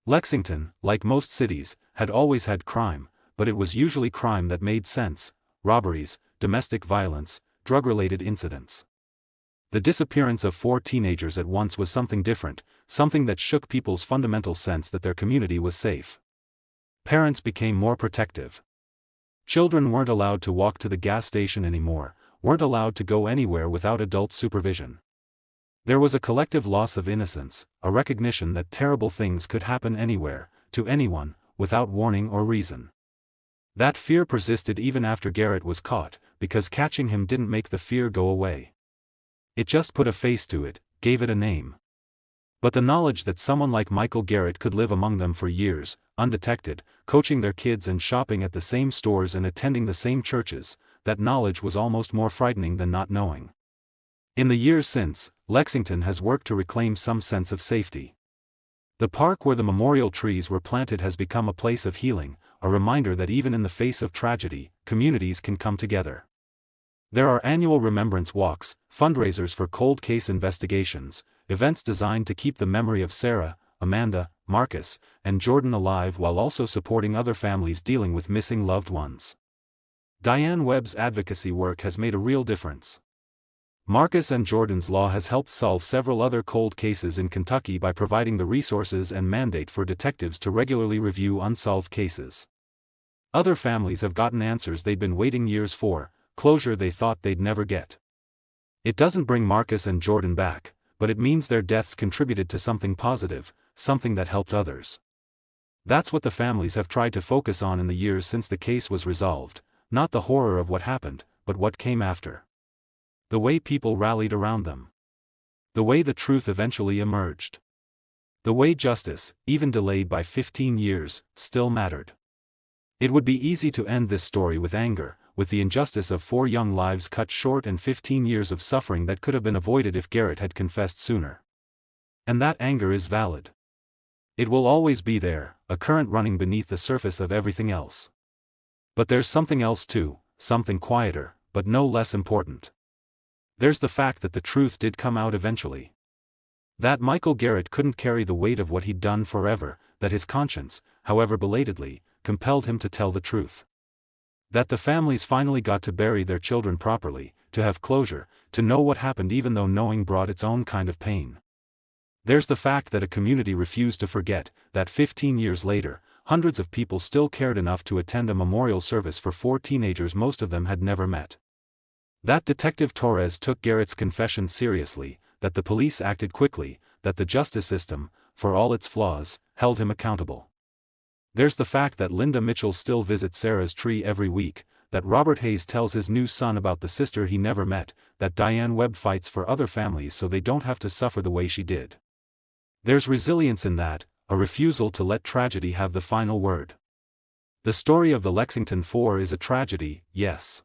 Lexington, like most cities, had always had crime, but it was usually crime that made sense: robberies, domestic violence, drug-related incidents. The disappearance of 4 teenagers at once was something different, something that shook people's fundamental sense that their community was safe. Parents became more protective. Children weren't allowed to walk to the gas station anymore, weren't allowed to go anywhere without adult supervision. There was a collective loss of innocence, a recognition that terrible things could happen anywhere, to anyone, without warning or reason. That fear persisted even after Garrett was caught, because catching him didn't make the fear go away. It just put a face to it, gave it a name. But the knowledge that someone like Michael Garrett could live among them for years, undetected, coaching their kids and shopping at the same stores and attending the same churches, that knowledge was almost more frightening than not knowing. In the years since, Lexington has worked to reclaim some sense of safety. The park where the memorial trees were planted has become a place of healing, a reminder that even in the face of tragedy, communities can come together. There are annual remembrance walks, fundraisers for cold case investigations, events designed to keep the memory of Sarah, Amanda, Marcus, and Jordan alive while also supporting other families dealing with missing loved ones. Diane Webb's advocacy work has made a real difference. Marcus and Jordan's law has helped solve several other cold cases in Kentucky by providing the resources and mandate for detectives to regularly review unsolved cases. Other families have gotten answers they'd been waiting years for, closure they thought they'd never get. It doesn't bring Marcus and Jordan back, but it means their deaths contributed to something positive, something that helped others. That's what the families have tried to focus on in the years since the case was resolved, not the horror of what happened, but what came after. The way people rallied around them. The way the truth eventually emerged. The way justice, even delayed by 15 years, still mattered. It would be easy to end this story with anger, with the injustice of 4 young lives cut short and 15 years of suffering that could have been avoided if Garrett had confessed sooner. And that anger is valid. It will always be there, a current running beneath the surface of everything else. But there's something else too, something quieter, but no less important. There's the fact that the truth did come out eventually. That Michael Garrett couldn't carry the weight of what he'd done forever, that his conscience, however belatedly, compelled him to tell the truth. That the families finally got to bury their children properly, to have closure, to know what happened even though knowing brought its own kind of pain. There's the fact that a community refused to forget, that 15 years later, hundreds of people still cared enough to attend a memorial service for 4 teenagers most of them had never met. That Detective Torres took Garrett's confession seriously, that the police acted quickly, that the justice system, for all its flaws, held him accountable. There's the fact that Linda Mitchell still visits Sarah's tree every week, that Robert Hayes tells his new son about the sister he never met, that Diane Webb fights for other families so they don't have to suffer the way she did. There's resilience in that, a refusal to let tragedy have the final word. The story of the Lexington Four is a tragedy, yes.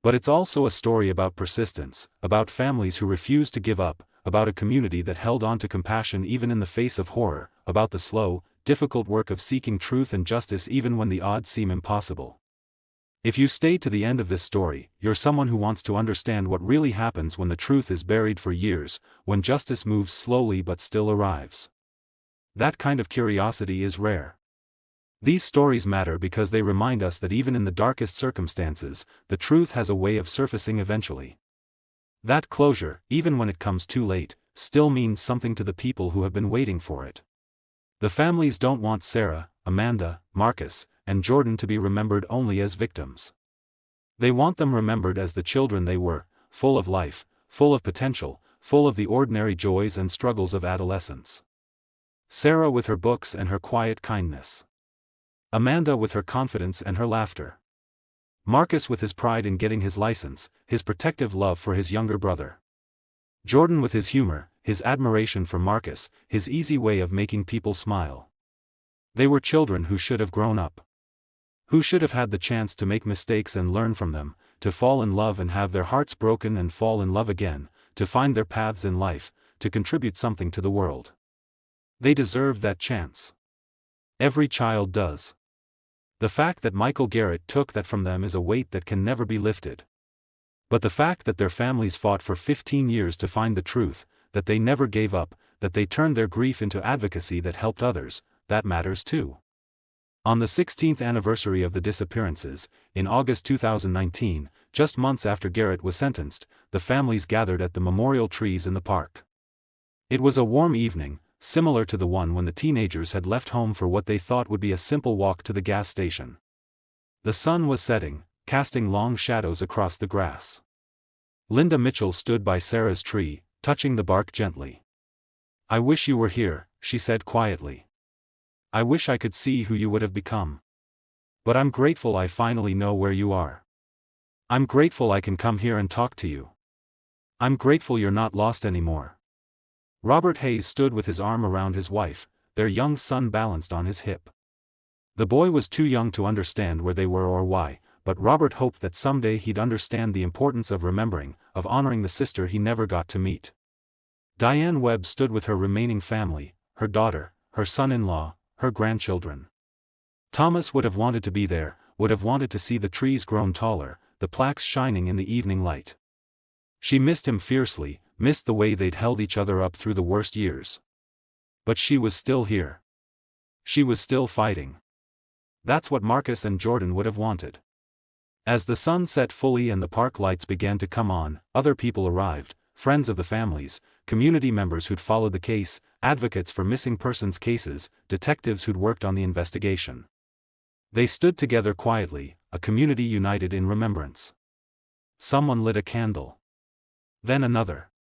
But it's also a story about persistence, about families who refused to give up, about a community that held on to compassion even in the face of horror, about the slow, difficult work of seeking truth and justice even when the odds seem impossible. If you stay to the end of this story, you're someone who wants to understand what really happens when the truth is buried for years, when justice moves slowly but still arrives. That kind of curiosity is rare. These stories matter because they remind us that even in the darkest circumstances, the truth has a way of surfacing eventually. That closure, even when it comes too late, still means something to the people who have been waiting for it. The families don't want Sarah, Amanda, Marcus, and Jordan to be remembered only as victims. They want them remembered as the children they were, full of life, full of potential, full of the ordinary joys and struggles of adolescence. Sarah with her books and her quiet kindness. Amanda with her confidence and her laughter. Marcus with his pride in getting his license, his protective love for his younger brother. Jordan with his humor, his admiration for Marcus, his easy way of making people smile. They were children who should have grown up. Who should have had the chance to make mistakes and learn from them, to fall in love and have their hearts broken and fall in love again, to find their paths in life, to contribute something to the world. They deserved that chance. Every child does. The fact that Michael Garrett took that from them is a weight that can never be lifted. But the fact that their families fought for 15 years to find the truth, that they never gave up, that they turned their grief into advocacy that helped others, that matters too. On the 16th anniversary of the disappearances, in August 2019, just months after Garrett was sentenced, the families gathered at the memorial trees in the park. It was a warm evening, similar to the one when the teenagers had left home for what they thought would be a simple walk to the gas station. The sun was setting, casting long shadows across the grass. Linda Mitchell stood by Sarah's tree, touching the bark gently. "I wish you were here," she said quietly. "I wish I could see who you would have become. But I'm grateful I finally know where you are. I'm grateful I can come here and talk to you. I'm grateful you're not lost anymore." Robert Hayes stood with his arm around his wife, their young son balanced on his hip. The boy was too young to understand where they were or why, but Robert hoped that someday he'd understand the importance of remembering, of honoring the sister he never got to meet. Diane Webb stood with her remaining family, her daughter, her son-in-law, her grandchildren. Thomas would have wanted to be there, would have wanted to see the trees grown taller, the plaques shining in the evening light. She missed him fiercely, missed the way they'd held each other up through the worst years. But she was still here. She was still fighting. That's what Marcus and Jordan would have wanted. As the sun set fully and the park lights began to come on, other people arrived, friends of the families, community members who'd followed the case, advocates for missing persons cases, detectives who'd worked on the investigation. They stood together quietly, a community united in remembrance. Someone lit a candle. Then another.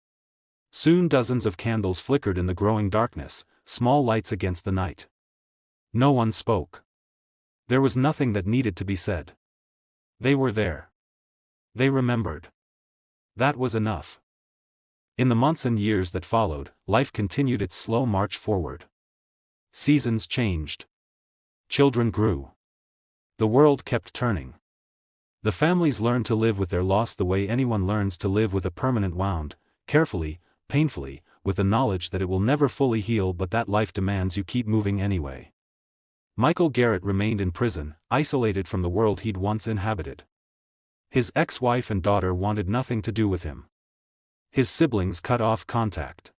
Soon dozens of candles flickered in the growing darkness, small lights against the night. No one spoke. There was nothing that needed to be said. They were there. They remembered. That was enough. In the months and years that followed, life continued its slow march forward. Seasons changed. Children grew. The world kept turning. The families learned to live with their loss the way anyone learns to live with a permanent wound, carefully, painfully, with the knowledge that it will never fully heal but that life demands you keep moving anyway. Michael Garrett remained in prison, isolated from the world he'd once inhabited. His ex-wife and daughter wanted nothing to do with him. His siblings cut off contact.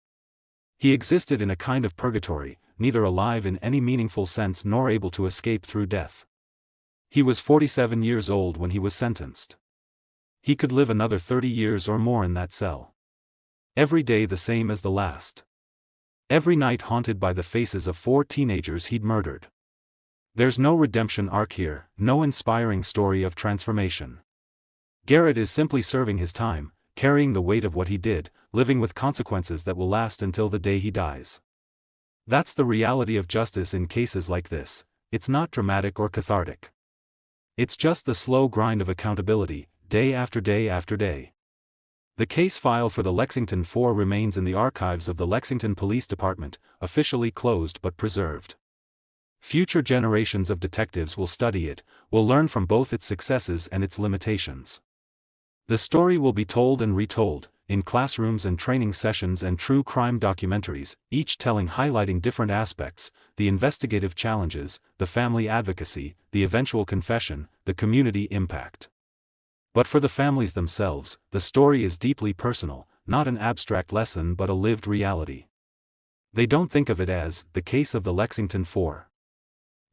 He existed in a kind of purgatory, neither alive in any meaningful sense nor able to escape through death. He was 47 years old when he was sentenced. He could live another 30 years or more in that cell. Every day the same as the last. Every night haunted by the faces of 4 teenagers he'd murdered. There's no redemption arc here, no inspiring story of transformation. Garrett is simply serving his time, carrying the weight of what he did, living with consequences that will last until the day he dies. That's the reality of justice in cases like this. It's not dramatic or cathartic. It's just the slow grind of accountability, day after day after day. The case file for the Lexington Four remains in the archives of the Lexington Police Department, officially closed but preserved. Future generations of detectives will study it, will learn from both its successes and its limitations. The story will be told and retold, in classrooms and training sessions and true crime documentaries, each highlighting different aspects, the investigative challenges, the family advocacy, the eventual confession, the community impact. But for the families themselves, the story is deeply personal, not an abstract lesson but a lived reality. They don't think of it as the case of the Lexington Four.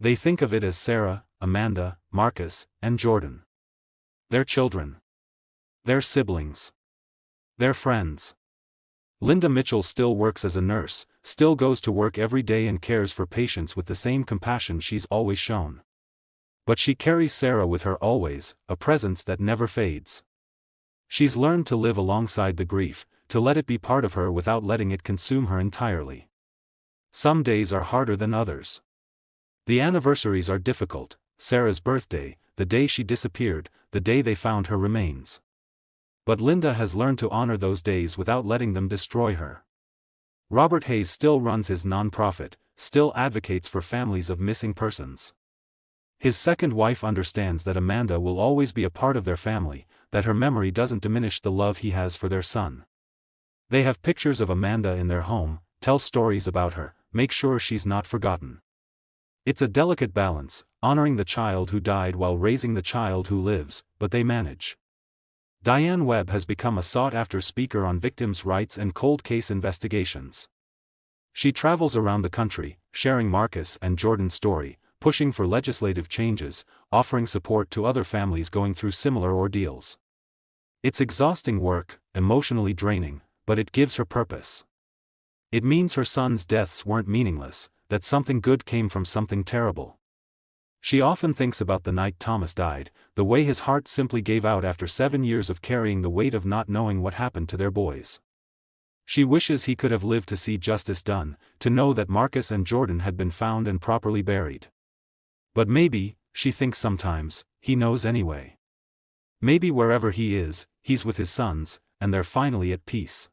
They think of it as Sarah, Amanda, Marcus, and Jordan. Their children. Their siblings. Their friends. Linda Mitchell still works as a nurse, still goes to work every day and cares for patients with the same compassion she's always shown. But she carries Sarah with her always, a presence that never fades. She's learned to live alongside the grief, to let it be part of her without letting it consume her entirely. Some days are harder than others. The anniversaries are difficult: Sarah's birthday, the day she disappeared, the day they found her remains. But Linda has learned to honor those days without letting them destroy her. Robert Hayes still runs his nonprofit, still advocates for families of missing persons. His second wife understands that Amanda will always be a part of their family, that her memory doesn't diminish the love he has for their son. They have pictures of Amanda in their home, tell stories about her, make sure she's not forgotten. It's a delicate balance, honoring the child who died while raising the child who lives, but they manage. Diane Webb has become a sought-after speaker on victims' rights and cold case investigations. She travels around the country, sharing Marcus and Jordan's story, pushing for legislative changes, offering support to other families going through similar ordeals. It's exhausting work, emotionally draining, but it gives her purpose. It means her son's deaths weren't meaningless, that something good came from something terrible. She often thinks about the night Thomas died, the way his heart simply gave out after 7 years of carrying the weight of not knowing what happened to their boys. She wishes he could have lived to see justice done, to know that Marcus and Jordan had been found and properly buried. But maybe, she thinks sometimes, he knows anyway. Maybe wherever he is, he's with his sons, and they're finally at peace.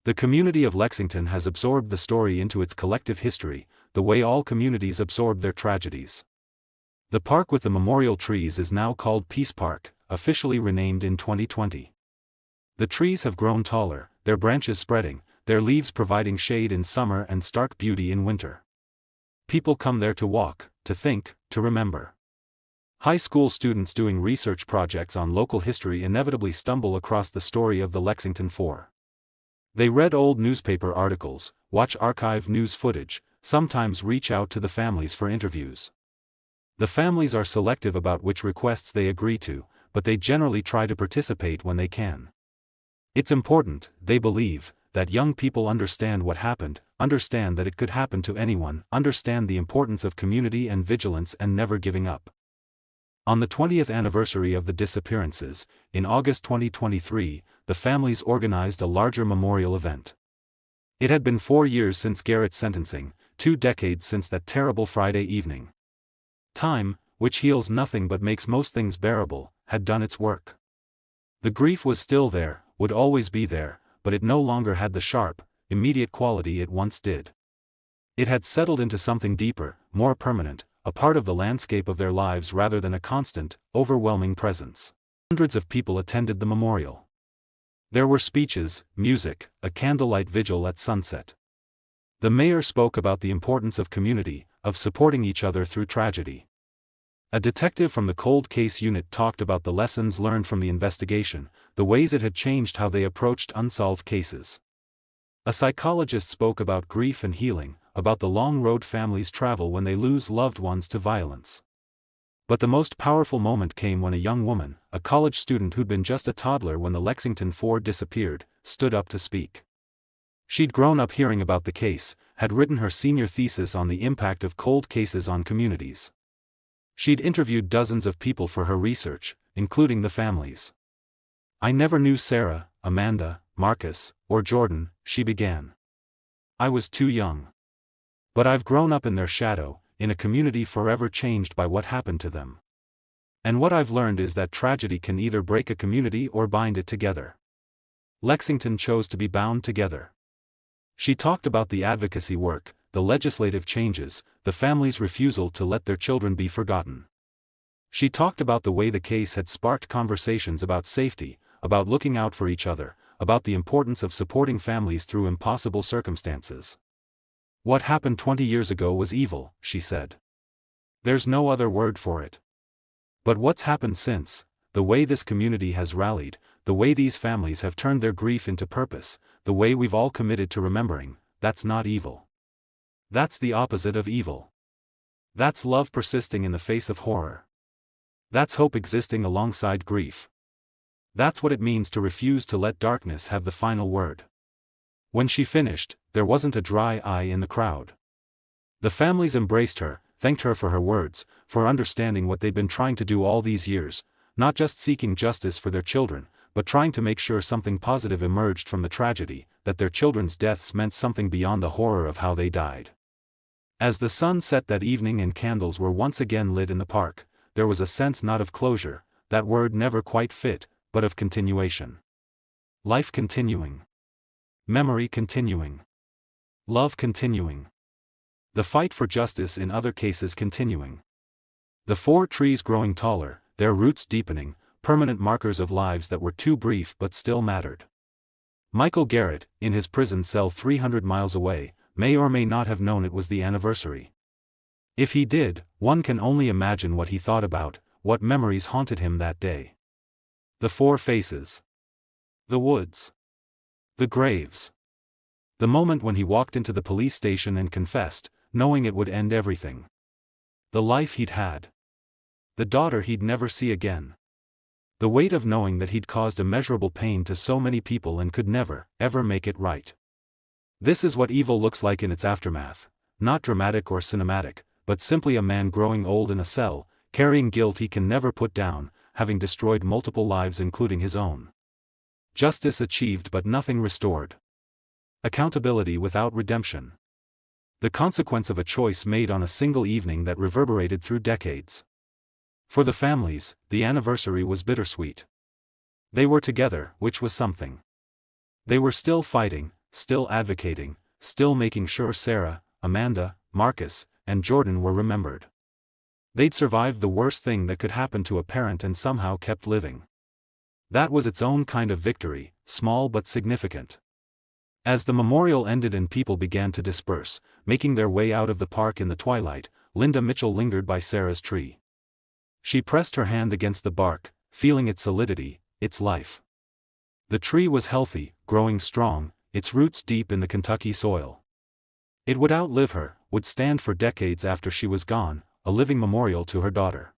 The community of Lexington has absorbed the story into its collective history, the way all communities absorb their tragedies. The park with the memorial trees is now called Peace Park, officially renamed in 2020. The trees have grown taller, their branches spreading, their leaves providing shade in summer and stark beauty in winter. People come there to walk, to think, to remember. High school students doing research projects on local history inevitably stumble across the story of the Lexington Four. They read old newspaper articles, watch archived news footage, sometimes reach out to the families for interviews. The families are selective about which requests they agree to, but they generally try to participate when they can. It's important, they believe, that young people understand what happened, understand that it could happen to anyone, understand the importance of community and vigilance and never giving up. On the 20th anniversary of the disappearances, in August 2023, the families organized a larger memorial event. It had been 4 years since Garrett's sentencing, 2 decades since that terrible Friday evening. Time, which heals nothing but makes most things bearable, had done its work. The grief was still there, would always be there, but it no longer had the sharp, immediate quality it once did. It had settled into something deeper, more permanent, a part of the landscape of their lives rather than a constant, overwhelming presence. Hundreds of people attended the memorial. There were speeches, music, a candlelight vigil at sunset. The mayor spoke about the importance of community, of supporting each other through tragedy. A detective from the cold case unit talked about the lessons learned from the investigation, the ways it had changed how they approached unsolved cases. A psychologist spoke about grief and healing, about the long road families travel when they lose loved ones to violence. But the most powerful moment came when a young woman, a college student who'd been just a toddler when the Lexington Four disappeared, stood up to speak. She'd grown up hearing about the case, had written her senior thesis on the impact of cold cases on communities. She'd interviewed dozens of people for her research, including the families. "I never knew Sarah, Amanda, Marcus, or Jordan," she began. "I was too young. But I've grown up in their shadow, in a community forever changed by what happened to them. And what I've learned is that tragedy can either break a community or bind it together. Lexington chose to be bound together." She talked about the advocacy work, the legislative changes, the families' refusal to let their children be forgotten. She talked about the way the case had sparked conversations about safety, about looking out for each other, about the importance of supporting families through impossible circumstances. "What happened 20 years ago was evil," she said. "There's no other word for it. But what's happened since, the way this community has rallied, the way these families have turned their grief into purpose, the way we've all committed to remembering, that's not evil. That's the opposite of evil. That's love persisting in the face of horror. That's hope existing alongside grief. That's what it means to refuse to let darkness have the final word." When she finished, there wasn't a dry eye in the crowd. The families embraced her, thanked her for her words, for understanding what they'd been trying to do all these years, not just seeking justice for their children, but trying to make sure something positive emerged from the tragedy, that their children's deaths meant something beyond the horror of how they died. As the sun set that evening and candles were once again lit in the park, there was a sense not of closure, that word never quite fit, but of continuation. Life continuing. Memory continuing. Love continuing. The fight for justice in other cases continuing. The 4 trees growing taller, their roots deepening, permanent markers of lives that were too brief but still mattered. Michael Garrett, in his prison cell 300 miles away, may or may not have known it was the anniversary. If he did, one can only imagine what he thought about, what memories haunted him that day. The 4 faces. The woods. The graves. The moment when he walked into the police station and confessed, knowing it would end everything. The life he'd had. The daughter he'd never see again. The weight of knowing that he'd caused immeasurable pain to so many people and could never, ever make it right. This is what evil looks like in its aftermath, not dramatic or cinematic, but simply a man growing old in a cell, carrying guilt he can never put down, having destroyed multiple lives including his own. Justice achieved but nothing restored. Accountability without redemption. The consequence of a choice made on a single evening that reverberated through decades. For the families, the anniversary was bittersweet. They were together, which was something. They were still fighting, still advocating, still making sure Sarah, Amanda, Marcus, and Jordan were remembered. They'd survived the worst thing that could happen to a parent and somehow kept living. That was its own kind of victory, small but significant. As the memorial ended and people began to disperse, making their way out of the park in the twilight, Linda Mitchell lingered by Sarah's tree. She pressed her hand against the bark, feeling its solidity, its life. The tree was healthy, growing strong, its roots deep in the Kentucky soil. It would outlive her, would stand for decades after she was gone, a living memorial to her daughter.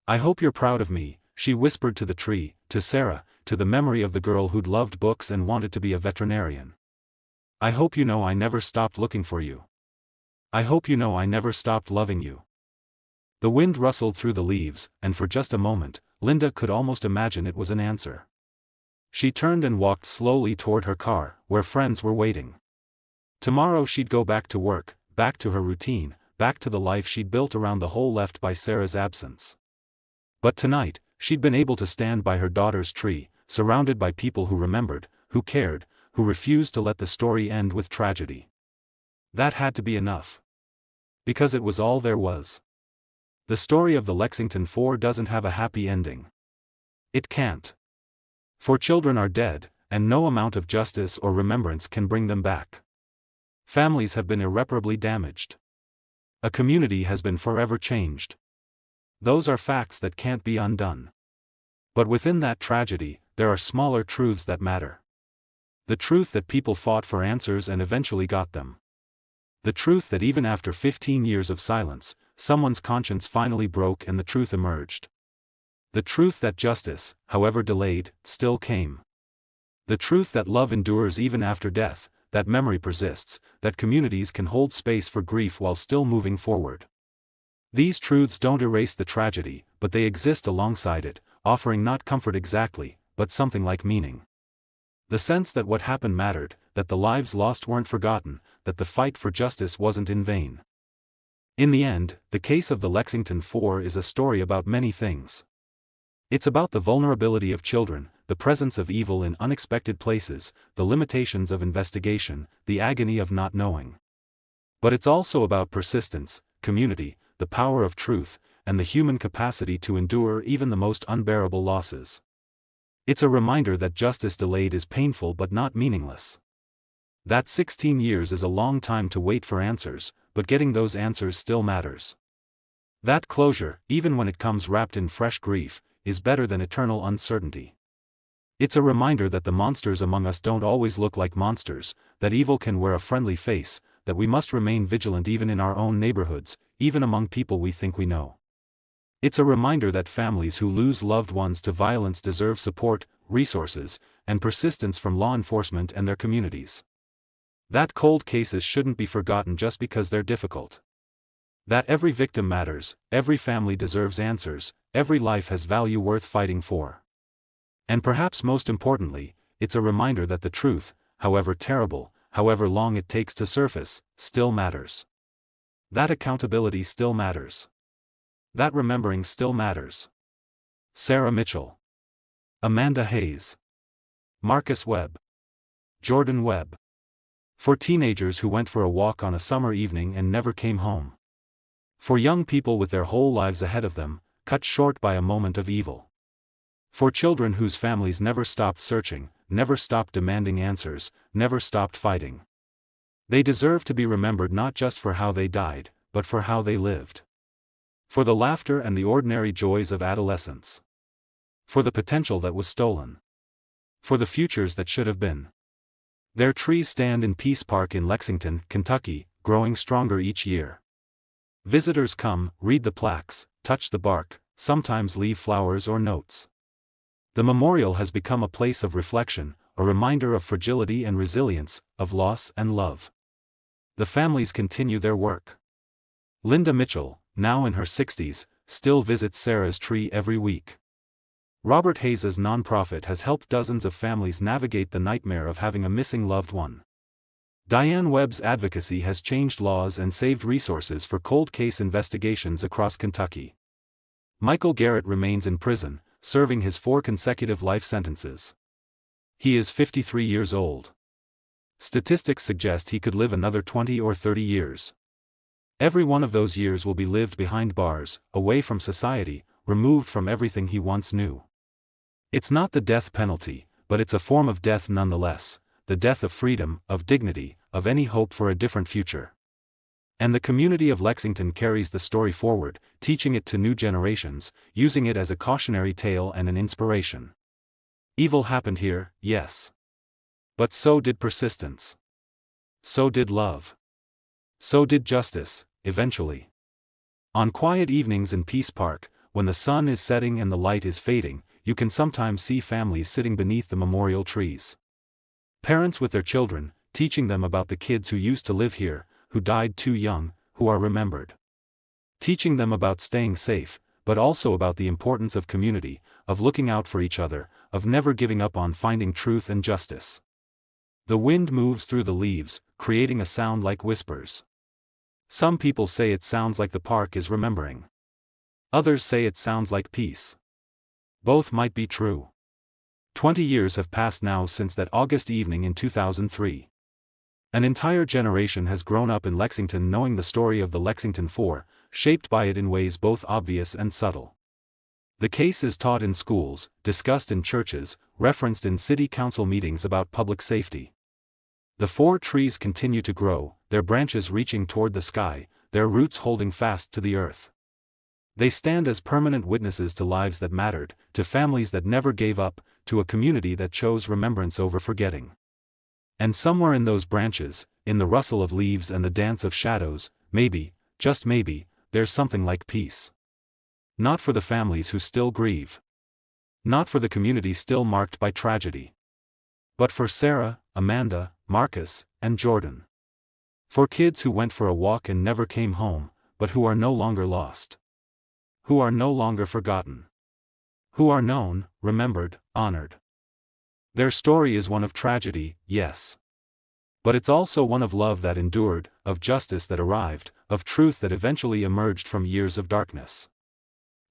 "I hope you're proud of me," she whispered to the tree, to Sarah, to the memory of the girl who'd loved books and wanted to be a veterinarian. "I hope you know I never stopped looking for you. I hope you know I never stopped loving you." The wind rustled through the leaves, and for just a moment, Linda could almost imagine it was an answer. She turned and walked slowly toward her car, where friends were waiting. Tomorrow she'd go back to work, back to her routine, back to the life she'd built around the hole left by Sarah's absence. But tonight, she'd been able to stand by her daughter's tree, surrounded by people who remembered, who cared, who refused to let the story end with tragedy. That had to be enough. Because it was all there was. The story of the Lexington Four doesn't have a happy ending. It can't. 4 children are dead, and no amount of justice or remembrance can bring them back. Families have been irreparably damaged. A community has been forever changed. Those are facts that can't be undone. But within that tragedy, there are smaller truths that matter. The truth that people fought for answers and eventually got them. The truth that even after 15 years of silence, someone's conscience finally broke and the truth emerged. The truth that justice, however delayed, still came. The truth that love endures even after death, that memory persists, that communities can hold space for grief while still moving forward. These truths don't erase the tragedy, but they exist alongside it, offering not comfort exactly, but something like meaning. The sense that what happened mattered, that the lives lost weren't forgotten, that the fight for justice wasn't in vain. In the end, the case of the Lexington Four is a story about many things. It's about the vulnerability of children, the presence of evil in unexpected places, the limitations of investigation, the agony of not knowing. But it's also about persistence, community, the power of truth, and the human capacity to endure even the most unbearable losses. It's a reminder that justice delayed is painful but not meaningless. That 16 years is a long time to wait for answers, but getting those answers still matters. That closure, even when it comes wrapped in fresh grief, is better than eternal uncertainty. It's a reminder that the monsters among us don't always look like monsters, that evil can wear a friendly face, that we must remain vigilant even in our own neighborhoods, even among people we think we know. It's a reminder that families who lose loved ones to violence deserve support, resources, and persistence from law enforcement and their communities. That cold cases shouldn't be forgotten just because they're difficult. That every victim matters, every family deserves answers, every life has value worth fighting for. And perhaps most importantly, it's a reminder that the truth, however terrible, however long it takes to surface, still matters. That accountability still matters. That remembering still matters. Sarah Mitchell. Amanda Hayes. Marcus Webb. Jordan Webb. For teenagers who went for a walk on a summer evening and never came home. For young people with their whole lives ahead of them, cut short by a moment of evil. For children whose families never stopped searching, never stopped demanding answers, never stopped fighting. They deserve to be remembered not just for how they died, but for how they lived. For the laughter and the ordinary joys of adolescence. For the potential that was stolen. For the futures that should have been. Their trees stand in Peace Park in Lexington, Kentucky, growing stronger each year. Visitors come, read the plaques, touch the bark, sometimes leave flowers or notes. The memorial has become a place of reflection, a reminder of fragility and resilience, of loss and love. The families continue their work. Linda Mitchell, now in her 60s, still visits Sarah's tree every week. Robert Hayes' nonprofit has helped dozens of families navigate the nightmare of having a missing loved one. Diane Webb's advocacy has changed laws and saved resources for cold case investigations across Kentucky. Michael Garrett remains in prison, serving his 4 consecutive life sentences. He is 53 years old. Statistics suggest he could live another 20 or 30 years. Every one of those years will be lived behind bars, away from society, removed from everything he once knew. It's not the death penalty, but it's a form of death nonetheless, the death of freedom, of dignity, of any hope for a different future. And the community of Lexington carries the story forward, teaching it to new generations, using it as a cautionary tale and an inspiration. Evil happened here, yes. But so did persistence. So did love. So did justice, eventually. On quiet evenings in Peace Park, when the sun is setting and the light is fading, you can sometimes see families sitting beneath the memorial trees. Parents with their children, teaching them about the kids who used to live here, who died too young, who are remembered. Teaching them about staying safe, but also about the importance of community, of looking out for each other, of never giving up on finding truth and justice. The wind moves through the leaves, creating a sound like whispers. Some people say it sounds like the park is remembering. Others say it sounds like peace. Both might be true. 20 years have passed now since that August evening in 2003. An entire generation has grown up in Lexington knowing the story of the Lexington Four, shaped by it in ways both obvious and subtle. The case is taught in schools, discussed in churches, referenced in city council meetings about public safety. The 4 trees continue to grow, their branches reaching toward the sky, their roots holding fast to the earth. They stand as permanent witnesses to lives that mattered, to families that never gave up, to a community that chose remembrance over forgetting. And somewhere in those branches, in the rustle of leaves and the dance of shadows, maybe, just maybe, there's something like peace. Not for the families who still grieve. Not for the community still marked by tragedy. But for Sarah, Amanda, Marcus, and Jordan. For kids who went for a walk and never came home, but who are no longer lost. Who are no longer forgotten. Who are known, remembered, honored. Their story is one of tragedy, yes. But it's also one of love that endured, of justice that arrived, of truth that eventually emerged from years of darkness.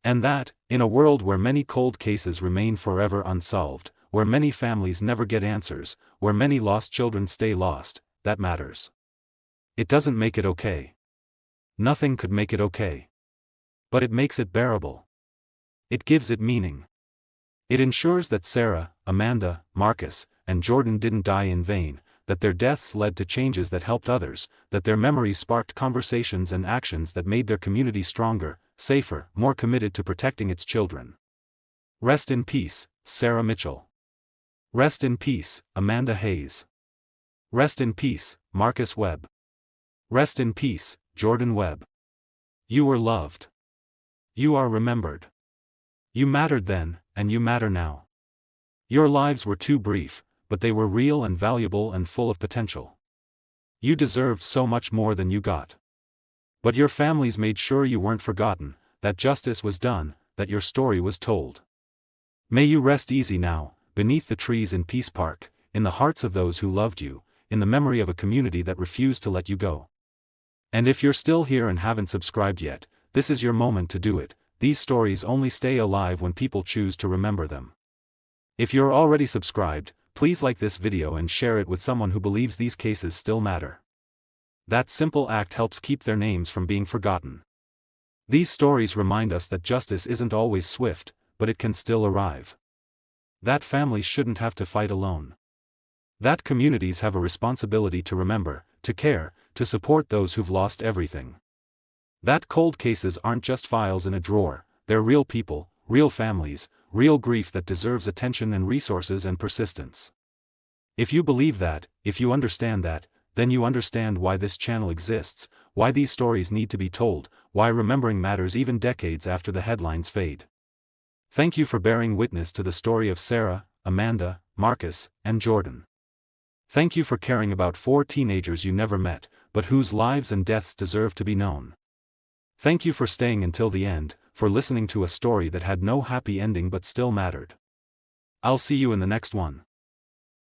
And that, in a world where many cold cases remain forever unsolved, where many families never get answers, where many lost children stay lost, that matters. It doesn't make it okay. Nothing could make it okay. But it makes it bearable. It gives it meaning. It ensures that Sarah, Amanda, Marcus, and Jordan didn't die in vain, that their deaths led to changes that helped others, that their memories sparked conversations and actions that made their community stronger, safer, more committed to protecting its children. Rest in peace, Sarah Mitchell. Rest in peace, Amanda Hayes. Rest in peace, Marcus Webb. Rest in peace, Jordan Webb. You were loved. You are remembered. You mattered then, and you matter now. Your lives were too brief, but they were real and valuable and full of potential. You deserved so much more than you got. But your families made sure you weren't forgotten, that justice was done, that your story was told. May you rest easy now, beneath the trees in Peace Park, in the hearts of those who loved you, in the memory of a community that refused to let you go. And if you're still here and haven't subscribed yet, this is your moment to do it. These stories only stay alive when people choose to remember them. If you're already subscribed, please like this video and share it with someone who believes these cases still matter. That simple act helps keep their names from being forgotten. These stories remind us that justice isn't always swift, but it can still arrive. That families shouldn't have to fight alone. That communities have a responsibility to remember, to care, to support those who've lost everything. That cold cases aren't just files in a drawer, they're real people, real families, real grief that deserves attention and resources and persistence. If you believe that, if you understand that, then you understand why this channel exists, why these stories need to be told, why remembering matters even decades after the headlines fade. Thank you for bearing witness to the story of Sarah, Amanda, Marcus, and Jordan. Thank you for caring about 4 teenagers you never met, but whose lives and deaths deserve to be known. Thank you for staying until the end, for listening to a story that had no happy ending but still mattered. I'll see you in the next one.